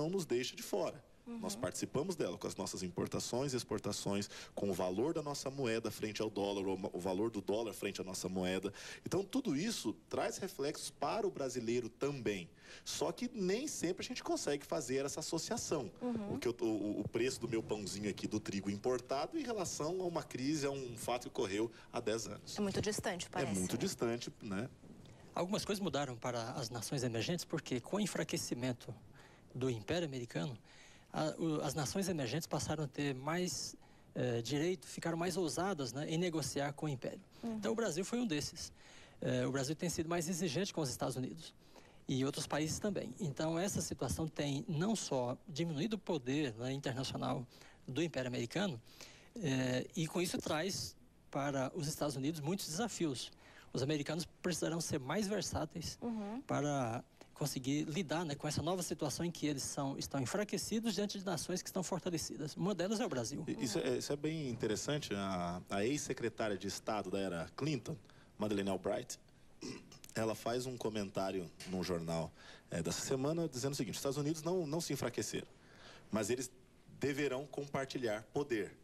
C: nos deixa de fora. Nós participamos dela com as nossas importações e exportações, com o valor da nossa moeda frente ao dólar, ou o valor do dólar frente à nossa moeda. Então, tudo isso traz reflexos para o brasileiro também. Só que nem sempre a gente consegue fazer essa associação. O preço do meu pãozinho aqui do trigo importado em relação a uma crise, a um fato que ocorreu há 10 anos.
A: É muito distante, parece.
C: É muito distante, né?
S: Algumas coisas mudaram para as nações emergentes porque, com o enfraquecimento do Império Americano, as nações emergentes passaram a ter mais direito, ficaram mais ousadas, né, em negociar com o Império. Então, o Brasil foi um desses. O Brasil tem sido mais exigente com os Estados Unidos e outros países também. Então, essa situação tem não só diminuído o poder, né, internacional do Império Americano, e com isso traz para os Estados Unidos muitos desafios. Os americanos precisarão ser mais versáteis para conseguir lidar, né, com essa nova situação em que eles estão enfraquecidos diante de nações que estão fortalecidas. Uma delas é o Brasil.
C: Isso é bem interessante. A ex-secretária de Estado da era Clinton, Madeleine Albright, ela faz um comentário num jornal dessa semana dizendo o seguinte: os Estados Unidos não se enfraqueceram, mas eles deverão compartilhar poder.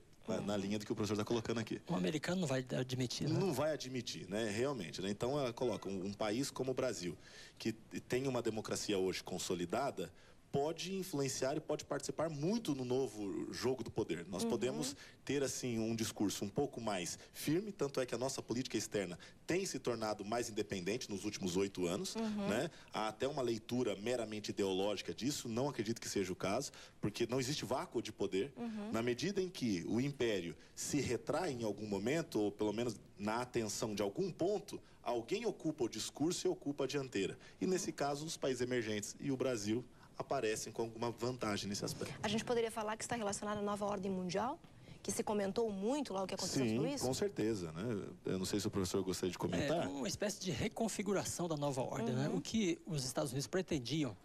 C: Na linha do que o professor está colocando aqui.
S: O americano não vai admitir, né?
C: Não vai admitir, né? Realmente. Né? Então, ela coloca um país como o Brasil, que tem uma democracia hoje consolidada, pode influenciar e pode participar muito no novo jogo do poder. Nós podemos ter, assim, um discurso um pouco mais firme, tanto é que a nossa política externa tem se tornado mais independente nos últimos 8 anos, né? Há até uma leitura meramente ideológica disso, não acredito que seja o caso, porque não existe vácuo de poder. Na medida em que o império se retrai em algum momento, ou pelo menos na atenção de algum ponto, alguém ocupa o discurso e ocupa a dianteira. E nesse caso, os países emergentes e o Brasil aparecem com alguma vantagem nesse aspecto.
A: A gente poderia falar que está relacionado à nova ordem mundial? Que se comentou muito lá o que aconteceu com isso?
C: Sim, com certeza, né? Eu não sei se o professor gostaria de comentar.
S: É uma espécie de reconfiguração da nova ordem, né? O que os Estados Unidos pretendiam,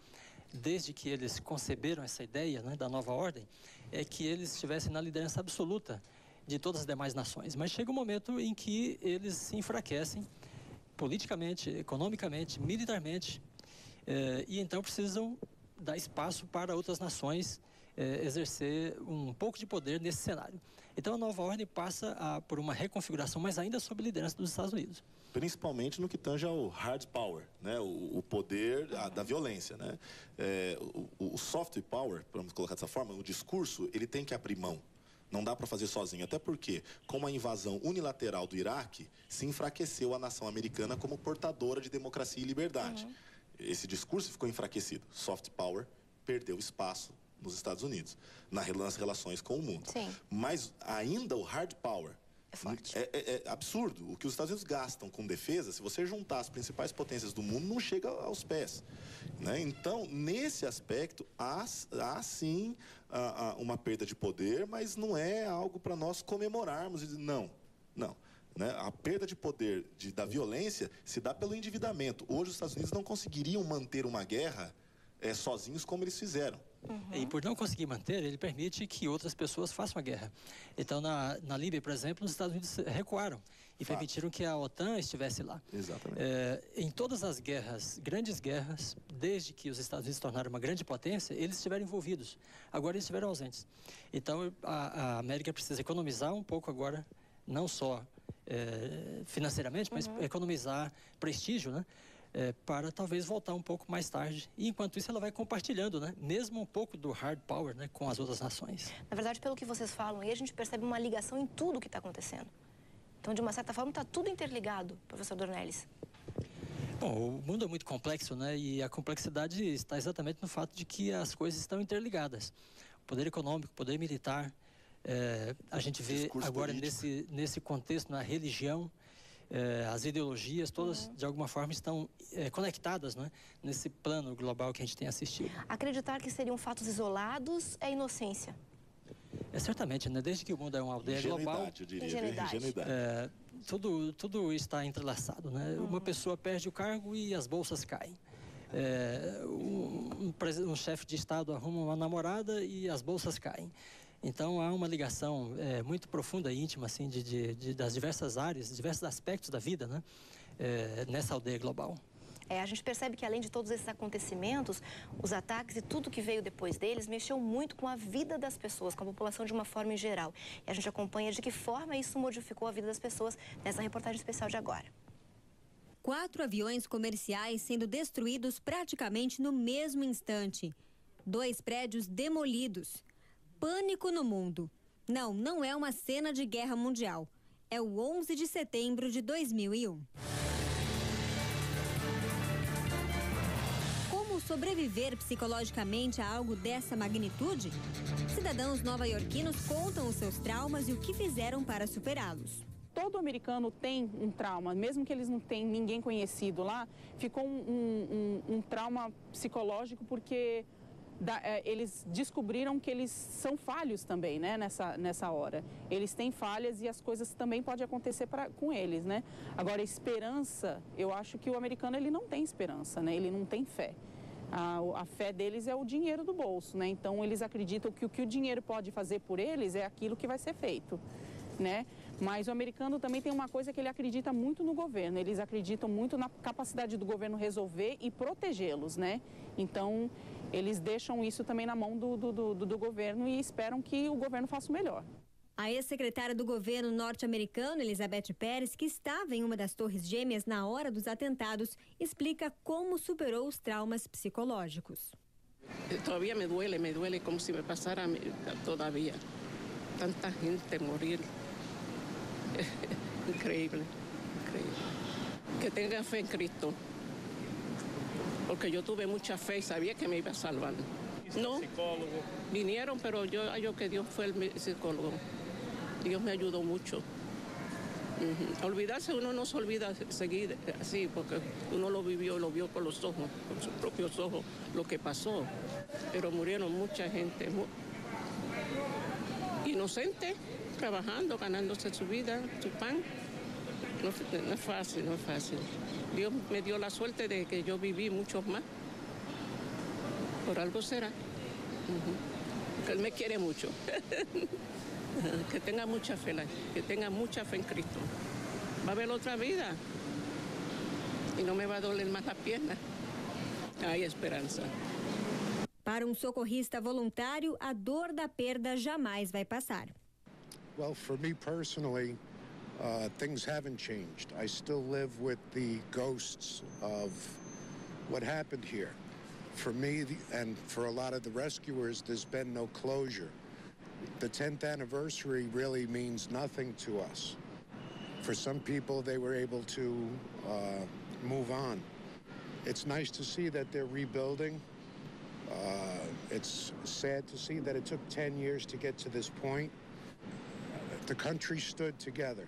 S: desde que eles conceberam essa ideia, né, da nova ordem, é que eles estivessem na liderança absoluta de todas as demais nações. Mas chega um momento em que eles se enfraquecem politicamente, economicamente, militarmente, e então precisam dar espaço para outras nações exercer um pouco de poder nesse cenário. Então a nova ordem passa por uma reconfiguração, mas ainda sob liderança dos Estados Unidos.
C: Principalmente no que tange ao hard power, né? O poder da violência, né? O soft power, vamos colocar dessa forma, o discurso, ele tem que abrir mão. Não dá para fazer sozinho, até porque, com a invasão unilateral do Iraque, se enfraqueceu a nação americana como portadora de democracia e liberdade. Esse discurso ficou enfraquecido. Soft power perdeu espaço nos Estados Unidos, nas relações com o mundo. Mas ainda o hard power
A: é forte.
C: É absurdo. O que os Estados Unidos gastam com defesa, se você juntar as principais potências do mundo, não chega aos pés. Né? Então, nesse aspecto, há sim uma perda de poder, mas não é algo para nós comemorarmos. Não. Né? A perda de poder da violência se dá pelo endividamento. Hoje os Estados Unidos não conseguiriam manter uma guerra sozinhos como eles fizeram.
S: E por não conseguir manter, ele permite que outras pessoas façam a guerra. Então, na Líbia, por exemplo, os Estados Unidos recuaram e permitiram que a OTAN estivesse lá.
C: Exatamente.
S: Em todas as guerras, grandes guerras, desde que os Estados Unidos se tornaram uma grande potência, eles estiveram envolvidos. Agora eles estiveram ausentes. Então, a América precisa economizar um pouco agora, não só financeiramente, mas economizar prestígio, né? Para talvez voltar um pouco mais tarde. E enquanto isso ela vai compartilhando, né? Mesmo um pouco do hard power, né? Com as outras nações.
A: Na verdade, pelo que vocês falam aí, a gente percebe uma ligação em tudo que está acontecendo. Então, de uma certa forma, está tudo interligado, professor Dornelles.
S: Bom, o mundo é muito complexo, né? E a complexidade está exatamente no fato de que as coisas estão interligadas. O poder econômico, o poder militar, a gente vê agora nesse contexto, na religião, as ideologias, todas de alguma forma estão conectadas, né, nesse plano global que a gente tem assistido.
A: Acreditar que seriam fatos isolados é inocência.
S: Certamente, né? Desde que o mundo é uma aldeia global,
C: eu diria, ingenuidade.
S: Tudo está entrelaçado, né? Uma pessoa perde o cargo e as bolsas caem. Um chefe de Estado arruma uma namorada e as bolsas caem. Então há uma ligação muito profunda e íntima assim, das diversas áreas, diversos aspectos da vida, né? Nessa aldeia global.
A: A gente percebe que, além de todos esses acontecimentos, os ataques e tudo que veio depois deles mexeu muito com a vida das pessoas, com a população de uma forma em geral. E a gente acompanha de que forma isso modificou a vida das pessoas nessa reportagem especial de agora.
T: 4 aviões comerciais sendo destruídos praticamente no mesmo instante. 2 prédios demolidos. Pânico no mundo. Não é uma cena de guerra mundial. É o 11 de setembro de 2001. Sobreviver psicologicamente a algo dessa magnitude? Cidadãos nova-iorquinos contam os seus traumas e o que fizeram para superá-los.
M: Todo americano tem um trauma, mesmo que eles não tenham ninguém conhecido lá, ficou um trauma psicológico porque eles descobriram que eles são falhos também, né, nessa hora. Eles têm falhas e as coisas também podem acontecer com eles, né? Agora, esperança, eu acho que o americano ele não tem esperança, né? Ele não tem fé. A fé deles é o dinheiro do bolso, né? Então eles acreditam que o que o dinheiro pode fazer por eles é aquilo que vai ser feito, né? Mas o americano também tem uma coisa que ele acredita muito no governo. Eles acreditam muito na capacidade do governo resolver e protegê-los, né? Então eles deixam isso também na mão do governo e esperam que o governo faça o melhor.
T: A ex-secretária do governo norte-americano, Elizabeth Pérez, que estava em uma das torres gêmeas na hora dos atentados, explica como superou os traumas psicológicos.
G: Todavía me duele como si me pasara todavía. Tanta gente morir. Increíble. Que tenga fe en Cristo. Porque yo tuve mucha fe y sabía que me iba a salvar. No, psicólogo. Vinieron, pero yo que Dios fue el psicólogo. Dios me ayudó mucho. Olvidarse, uno no se olvida seguir así, porque uno lo vivió y lo vio con los ojos, con sus propios ojos, lo que pasó. Pero murieron mucha gente, inocente, trabajando, ganándose su vida, su pan. No es fácil, no es fácil. Dios me dio la suerte de que yo viví muchos más. Por algo será. Que Él me quiere mucho. Que tenga mucha fe en Cristo. Va a haber otra vida y no me va a doler más la pierna. Hay esperança.
T: Para socorrista voluntário, a dor da perda jamais vai passar.
U: Well, for me personally, things haven't changed. I still live with the ghosts of what happened here. For me and for a lot of the rescuers, there's been no closure. The 10th anniversary really means nothing to us. For some people, they were able to move on. It's nice to see that they're rebuilding. It's sad to see that it took 10 years to get to this point. The country stood together.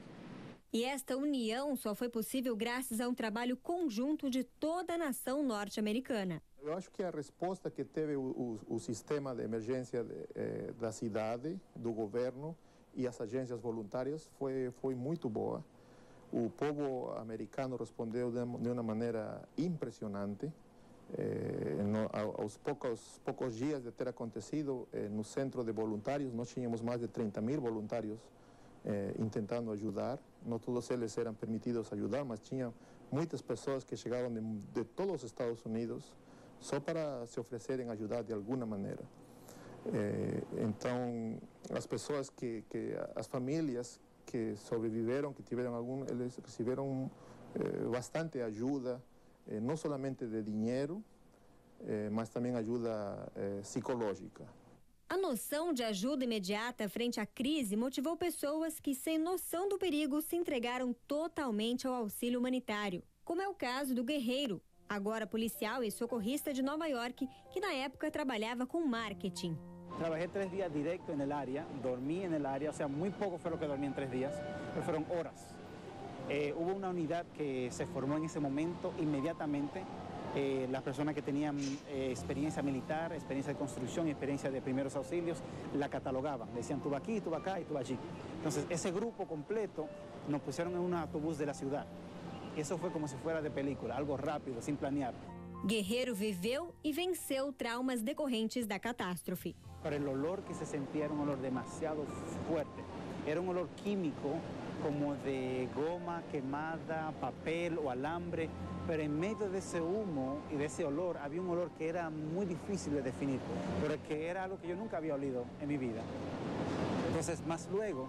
T: E esta união só foi possível graças a trabalho conjunto de toda a nação norte-americana.
O: Eu acho que a resposta que teve o sistema de emergência da cidade, do governo e as agências voluntárias foi muito boa. O povo americano respondeu de uma maneira impressionante. Aos poucos dias de ter acontecido, no centro de voluntários, nós tínhamos mais de 30.000 voluntários tentando ajudar. Não todos eles eram permitidos ajudar, mas tinha muitas pessoas que chegavam de todos os Estados Unidos só para se oferecerem a ajudar de alguma maneira. Então, as pessoas as famílias que sobreviveram, que tiveram eles receberam bastante ajuda, não somente de dinheiro, mas também ajuda psicológica.
T: A noção de ajuda imediata frente à crise motivou pessoas que, sem noção do perigo, se entregaram totalmente ao auxílio humanitário, como é o caso do Guerreiro, agora policial e socorrista de Nova York, que na época trabalhava com marketing.
V: Trabajé 3 días directo en el área, dormí en el área, o sea, muy poco fue lo que dormí en 3 días, pero fueron horas. Hubo una unidad que se formó en ese momento inmediatamente. Las personas que tenían experiencia militar, experiencia de construcción y experiencia de primeros auxilios, la catalogaban. Decían, tú vas aquí, tú vas acá y tú vas allí. Entonces, ese grupo completo nos pusieron en un autobús de la ciudad. Eso fue como si fuera de película, algo rápido, sin planear.
T: Guerreiro viveu e venceu traumas decorrentes da catástrofe.
V: Pero el olor que se sentía era un olor demasiado fuerte. Era un olor químico, como de goma quemada, papel o alambre, pero en medio de ese humo y de ese olor había un olor que era muy difícil de definir, porque era algo que yo nunca había olido en mi vida. Entonces, más luego,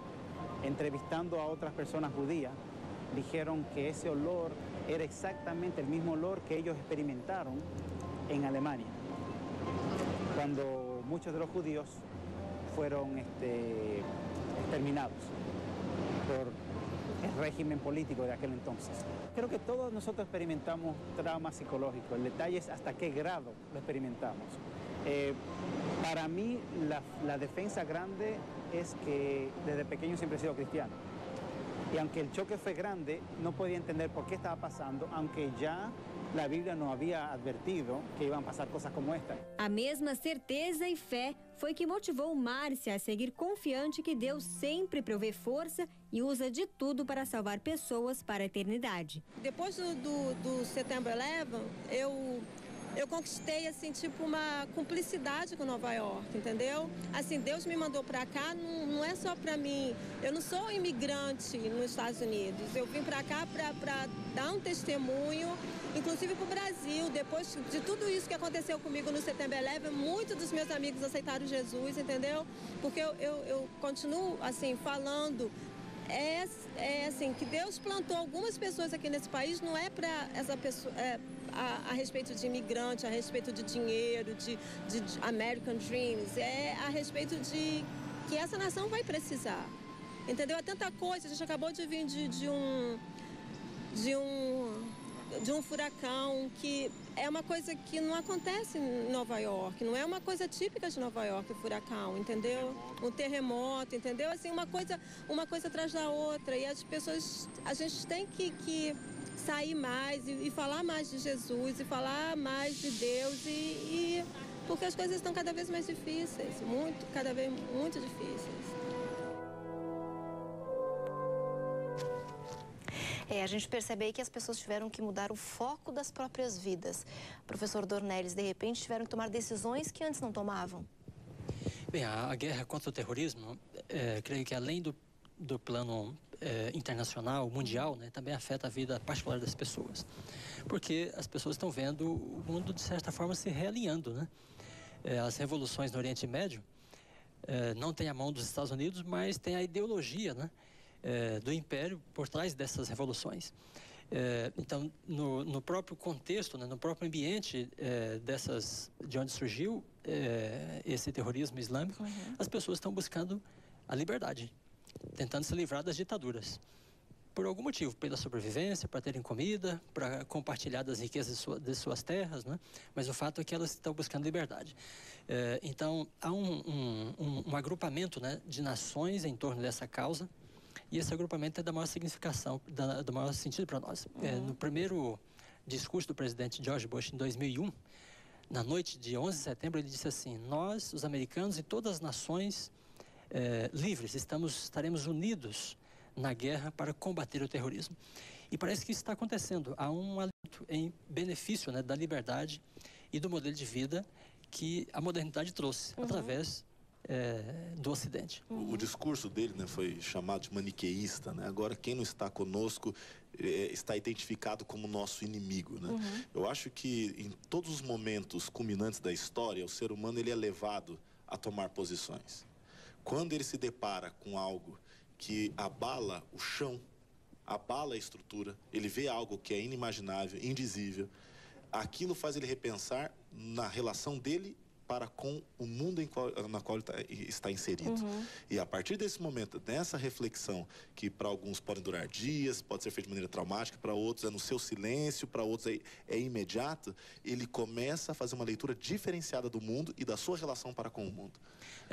V: entrevistando a otras personas judías, dijeron que ese olor era exactamente el mismo olor que ellos experimentaron en Alemania, cuando muchos de los judíos fueron exterminados por el régimen político de aquel entonces. Creo que todos nosotros experimentamos trauma psicológico. El detalle es hasta qué grado lo experimentamos. Para mí, la defensa grande es que desde pequeño siempre he sido cristiano. Y aunque el choque fue grande, no podía entender por qué estaba pasando, aunque ya la Bíblia nos havia advertido que iam passar coisas como esta.
T: A mesma certeza e fé foi que motivou Márcia a seguir confiante que Deus sempre provê força e usa de tudo para salvar pessoas para a eternidade.
Q: Depois do Setembro 11, eu conquistei, assim, tipo uma cumplicidade com Nova York, entendeu? Assim, Deus me mandou para cá, não é só para mim. Eu não sou imigrante nos Estados Unidos. Eu vim para cá para dar um testemunho, inclusive para o Brasil. Depois de tudo isso que aconteceu comigo no Setembro 11, muitos dos meus amigos aceitaram Jesus, entendeu? Porque eu continuo, assim, falando. Assim, que Deus plantou algumas pessoas aqui nesse país, não é para essa pessoa... A respeito de imigrante, a respeito de dinheiro, de American Dreams, é a respeito de que essa nação vai precisar, entendeu? É tanta coisa, a gente acabou de vir de um furacão, que é uma coisa que não acontece em Nova York, não é uma coisa típica de Nova York, o furacão, entendeu? Um terremoto, entendeu? Assim, uma coisa atrás da outra, e as pessoas, a gente tem que sair mais e falar mais de Jesus e falar mais de Deus porque as coisas estão cada vez mais difíceis, cada vez muito difíceis.
A: A gente percebe aí que as pessoas tiveram que mudar o foco das próprias vidas. Professor Dornelles, de repente tiveram que tomar decisões que antes não tomavam.
S: Bem, a guerra contra o terrorismo, creio que além do plano internacional, mundial, né, também afeta a vida particular das pessoas. Porque as pessoas estão vendo o mundo, de certa forma, se realinhando, né? As revoluções no Oriente Médio não tem a mão dos Estados Unidos, mas tem a ideologia, né, do Império por trás dessas revoluções. Então, no próprio contexto, né, no próprio ambiente de onde surgiu esse terrorismo islâmico, as pessoas estão buscando a liberdade, tentando se livrar das ditaduras. Por algum motivo, pela sobrevivência, para terem comida, para compartilhar das riquezas de suas terras, né? Mas o fato é que elas estão buscando liberdade. Então, há um agrupamento, né, de nações em torno dessa causa, e esse agrupamento é da maior significação, do maior sentido para nós. No primeiro discurso do presidente George Bush, em 2001, na noite de 11 de setembro, ele disse assim: nós, os americanos e todas as nações livres, estaremos unidos na guerra para combater o terrorismo. E parece que isso está acontecendo. Há um alento em benefício, né, da liberdade e do modelo de vida que a modernidade trouxe através do Ocidente.
C: O discurso dele, né, foi chamado de maniqueísta, né? Agora, quem não está conosco está identificado como nosso inimigo, né? Eu acho que em todos os momentos culminantes da história, o ser humano ele é levado a tomar posições. Quando ele se depara com algo que abala o chão, abala a estrutura, ele vê algo que é inimaginável, indizível, aquilo faz ele repensar na relação dele para com o mundo na qual ele está inserido. E a partir desse momento, dessa reflexão, que para alguns podem durar dias, pode ser feita de maneira traumática, para outros é no seu silêncio, para outros é imediato, ele começa a fazer uma leitura diferenciada do mundo e da sua relação para com o mundo.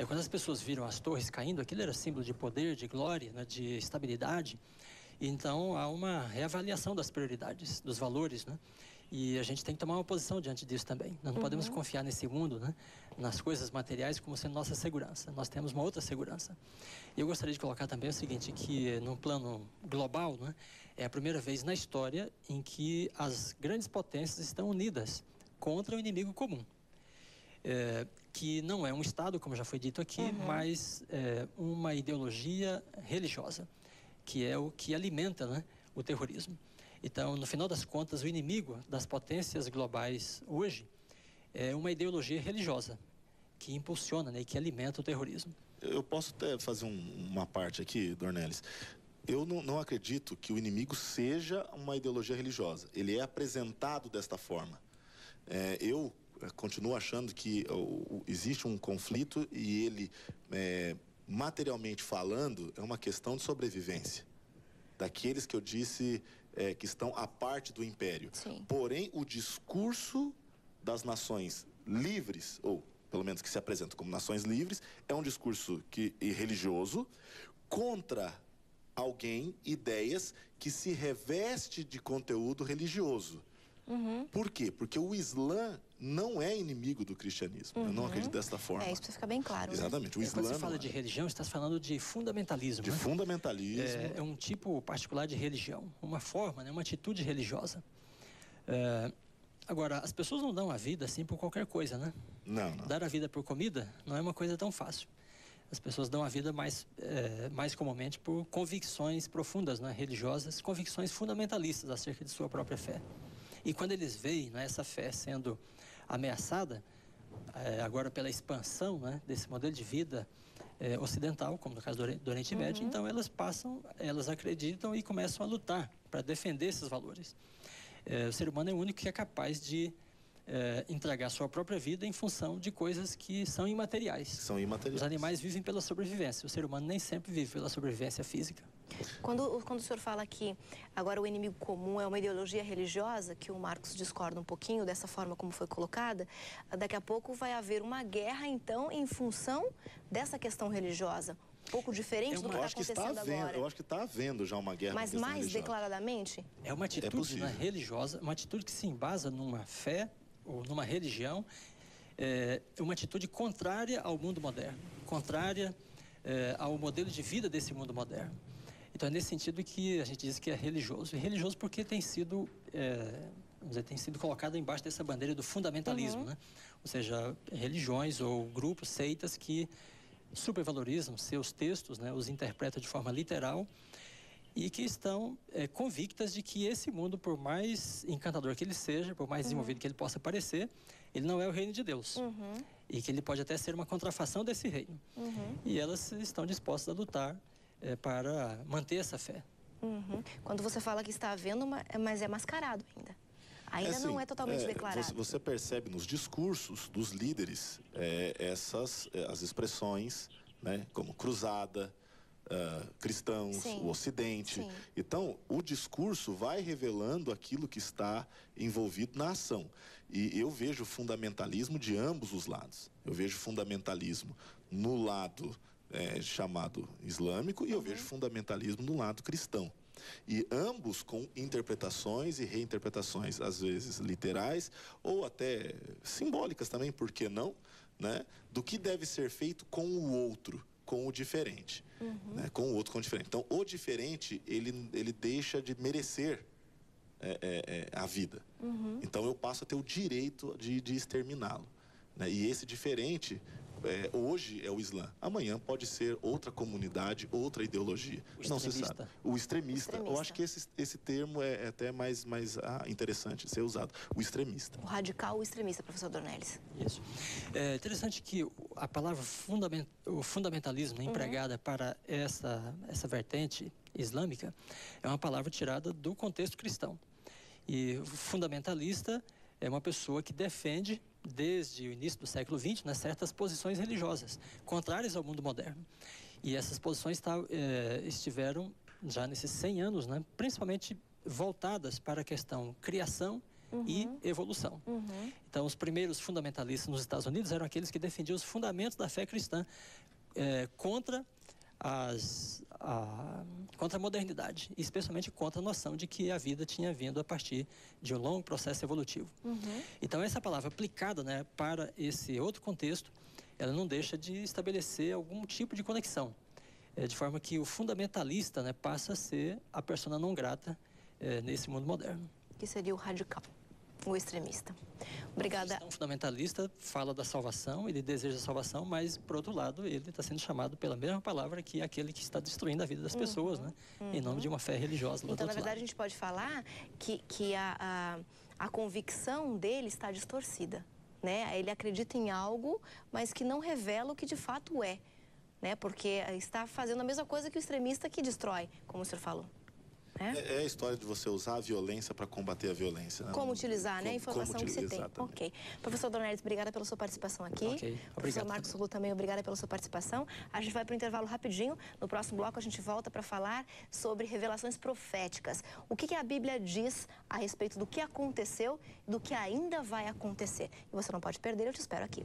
S: Quando as pessoas viram as torres caindo, aquilo era símbolo de poder, de glória, né, de estabilidade. Então, há uma reavaliação das prioridades, dos valores, né? E a gente tem que tomar uma posição diante disso também. Nós não podemos confiar nesse mundo, né, nas coisas materiais como sendo nossa segurança. Nós temos uma outra segurança. E eu gostaria de colocar também o seguinte, que num plano global, né, é a primeira vez na história em que as grandes potências estão unidas contra o inimigo comum, que não é um Estado, como já foi dito aqui, mas uma ideologia religiosa, que é o que alimenta, né, o terrorismo. Então, no final das contas, o inimigo das potências globais hoje é uma ideologia religiosa que impulsiona, né, e que alimenta o terrorismo.
C: Eu posso até fazer uma parte aqui, Dornelles. Eu não acredito que o inimigo seja uma ideologia religiosa. Ele é apresentado desta forma. Eu continuo achando que existe um conflito e ele, materialmente falando, é uma questão de sobrevivência. Daqueles que eu disse que estão à parte do império.
A: Sim.
C: Porém, o discurso das nações livres, ou pelo menos que se apresentam como nações livres, é um discurso religioso contra alguém, ideias que se reveste de conteúdo religioso. Por quê? Porque o Islã não é inimigo do cristianismo. Eu não acredito dessa forma.
A: Isso precisa ficar bem claro.
C: Exatamente.
A: Né?
C: O Islã
S: Quando você fala de religião, está falando de fundamentalismo.
C: De fundamentalismo.
S: É um tipo particular de religião, uma forma, né, uma atitude religiosa. Agora, as pessoas não dão a vida assim por qualquer coisa, né?
C: Não.
S: Dar a vida por comida não é uma coisa tão fácil. As pessoas dão a vida mais comumente por convicções profundas, né, religiosas, convicções fundamentalistas acerca de sua própria fé. E quando eles veem, né, essa fé sendo ameaçada, agora pela expansão, né, desse modelo de vida ocidental, como no caso do Oriente Médio, então elas acreditam e começam a lutar para defender esses valores. O ser humano é o único que é capaz de entregar sua própria vida em função de coisas que são imateriais.
C: São imateriais.
S: Os animais vivem pela sobrevivência. O ser humano nem sempre vive pela sobrevivência física.
A: Quando o senhor fala que agora o inimigo comum é uma ideologia religiosa, que o Marcos discorda um pouquinho dessa forma como foi colocada, daqui a pouco vai haver uma guerra, então, em função dessa questão religiosa. Um pouco diferente do que está acontecendo agora.
C: Eu acho que está havendo já uma guerra.
A: Mas mais declaradamente?
S: É uma atitude religiosa, uma atitude que se embasa numa fé ou numa religião, uma atitude contrária ao mundo moderno, contrária ao modelo de vida desse mundo moderno. Então é nesse sentido que a gente diz que é religioso. E religioso porque tem sido, vamos dizer, tem sido colocado embaixo dessa bandeira do fundamentalismo, né? Ou seja, religiões ou grupos, seitas que supervalorizam seus textos, né? Os interpretam de forma literal e que estão convictas de que esse mundo, por mais encantador que ele seja, por mais desenvolvido que ele possa parecer, ele não é o reino de Deus. E que ele pode até ser uma contrafação desse reino. E elas estão dispostas a lutar para manter essa fé.
A: Quando você fala que está havendo, mas é mascarado ainda. Ainda não é totalmente declarado.
C: Você percebe nos discursos dos líderes as expressões, né, como cruzada, cristãos, o Ocidente. Então, o discurso vai revelando aquilo que está envolvido na ação. E eu vejo fundamentalismo de ambos os lados. Eu vejo fundamentalismo no lado chamado islâmico e eu vejo fundamentalismo no lado cristão. E ambos com interpretações e reinterpretações, às vezes literais ou até simbólicas também, por que não, né? Do que deve ser feito com o outro, com o diferente, né? Com o outro, com o diferente. Então, o diferente, ele deixa de merecer a vida. Então, eu passo a ter o direito de exterminá-lo, né? E esse diferente, hoje é o Islã. Amanhã pode ser outra comunidade, outra ideologia. Não se sabe. O extremista. Eu acho que esse termo é até mais interessante ser usado. O extremista.
A: O radical, o extremista, professor Dornelles.
S: Isso. É interessante que a palavra o fundamentalismo empregada para essa vertente islâmica é uma palavra tirada do contexto cristão. E o fundamentalista é uma pessoa que defende, desde o início do século XX, né, certas posições religiosas, contrárias ao mundo moderno. E essas posições estiveram, já nesses 100 anos, né, principalmente voltadas para a questão criação e evolução. Então, os primeiros fundamentalistas nos Estados Unidos eram aqueles que defendiam os fundamentos da fé cristã contra a modernidade, especialmente contra a noção de que a vida tinha vindo a partir de um longo processo evolutivo. Então, essa palavra aplicada, né, para esse outro contexto, ela não deixa de estabelecer algum tipo de conexão, de forma que o fundamentalista, né, passa a ser a persona não grata nesse mundo moderno.
A: Que seria o radical. o extremista. Obrigada.
S: O cristão fundamentalista fala da salvação, ele deseja a salvação, mas, por outro lado, ele está sendo chamado pela mesma palavra que aquele que está destruindo a vida das pessoas, né? Em nome de uma fé religiosa.
A: Então, na verdade, a gente pode falar que a convicção dele está distorcida, né? Ele acredita em algo, mas que não revela o que de fato é, né? Porque está fazendo a mesma coisa que o extremista que destrói, como o senhor falou.
C: É a história de você usar a violência para combater a violência. Né?
A: Como utilizar, né? A informação que você tem.
C: Exatamente.
A: Ok. Professor Dornelles, obrigada pela sua participação aqui.
S: Ok,
A: Professor Marcos Sulu também, obrigada pela sua participação. A gente vai para o intervalo rapidinho. No próximo bloco a gente volta para falar sobre revelações proféticas. O que a Bíblia diz a respeito do que aconteceu e do que ainda vai acontecer. E você não pode perder, eu te espero aqui.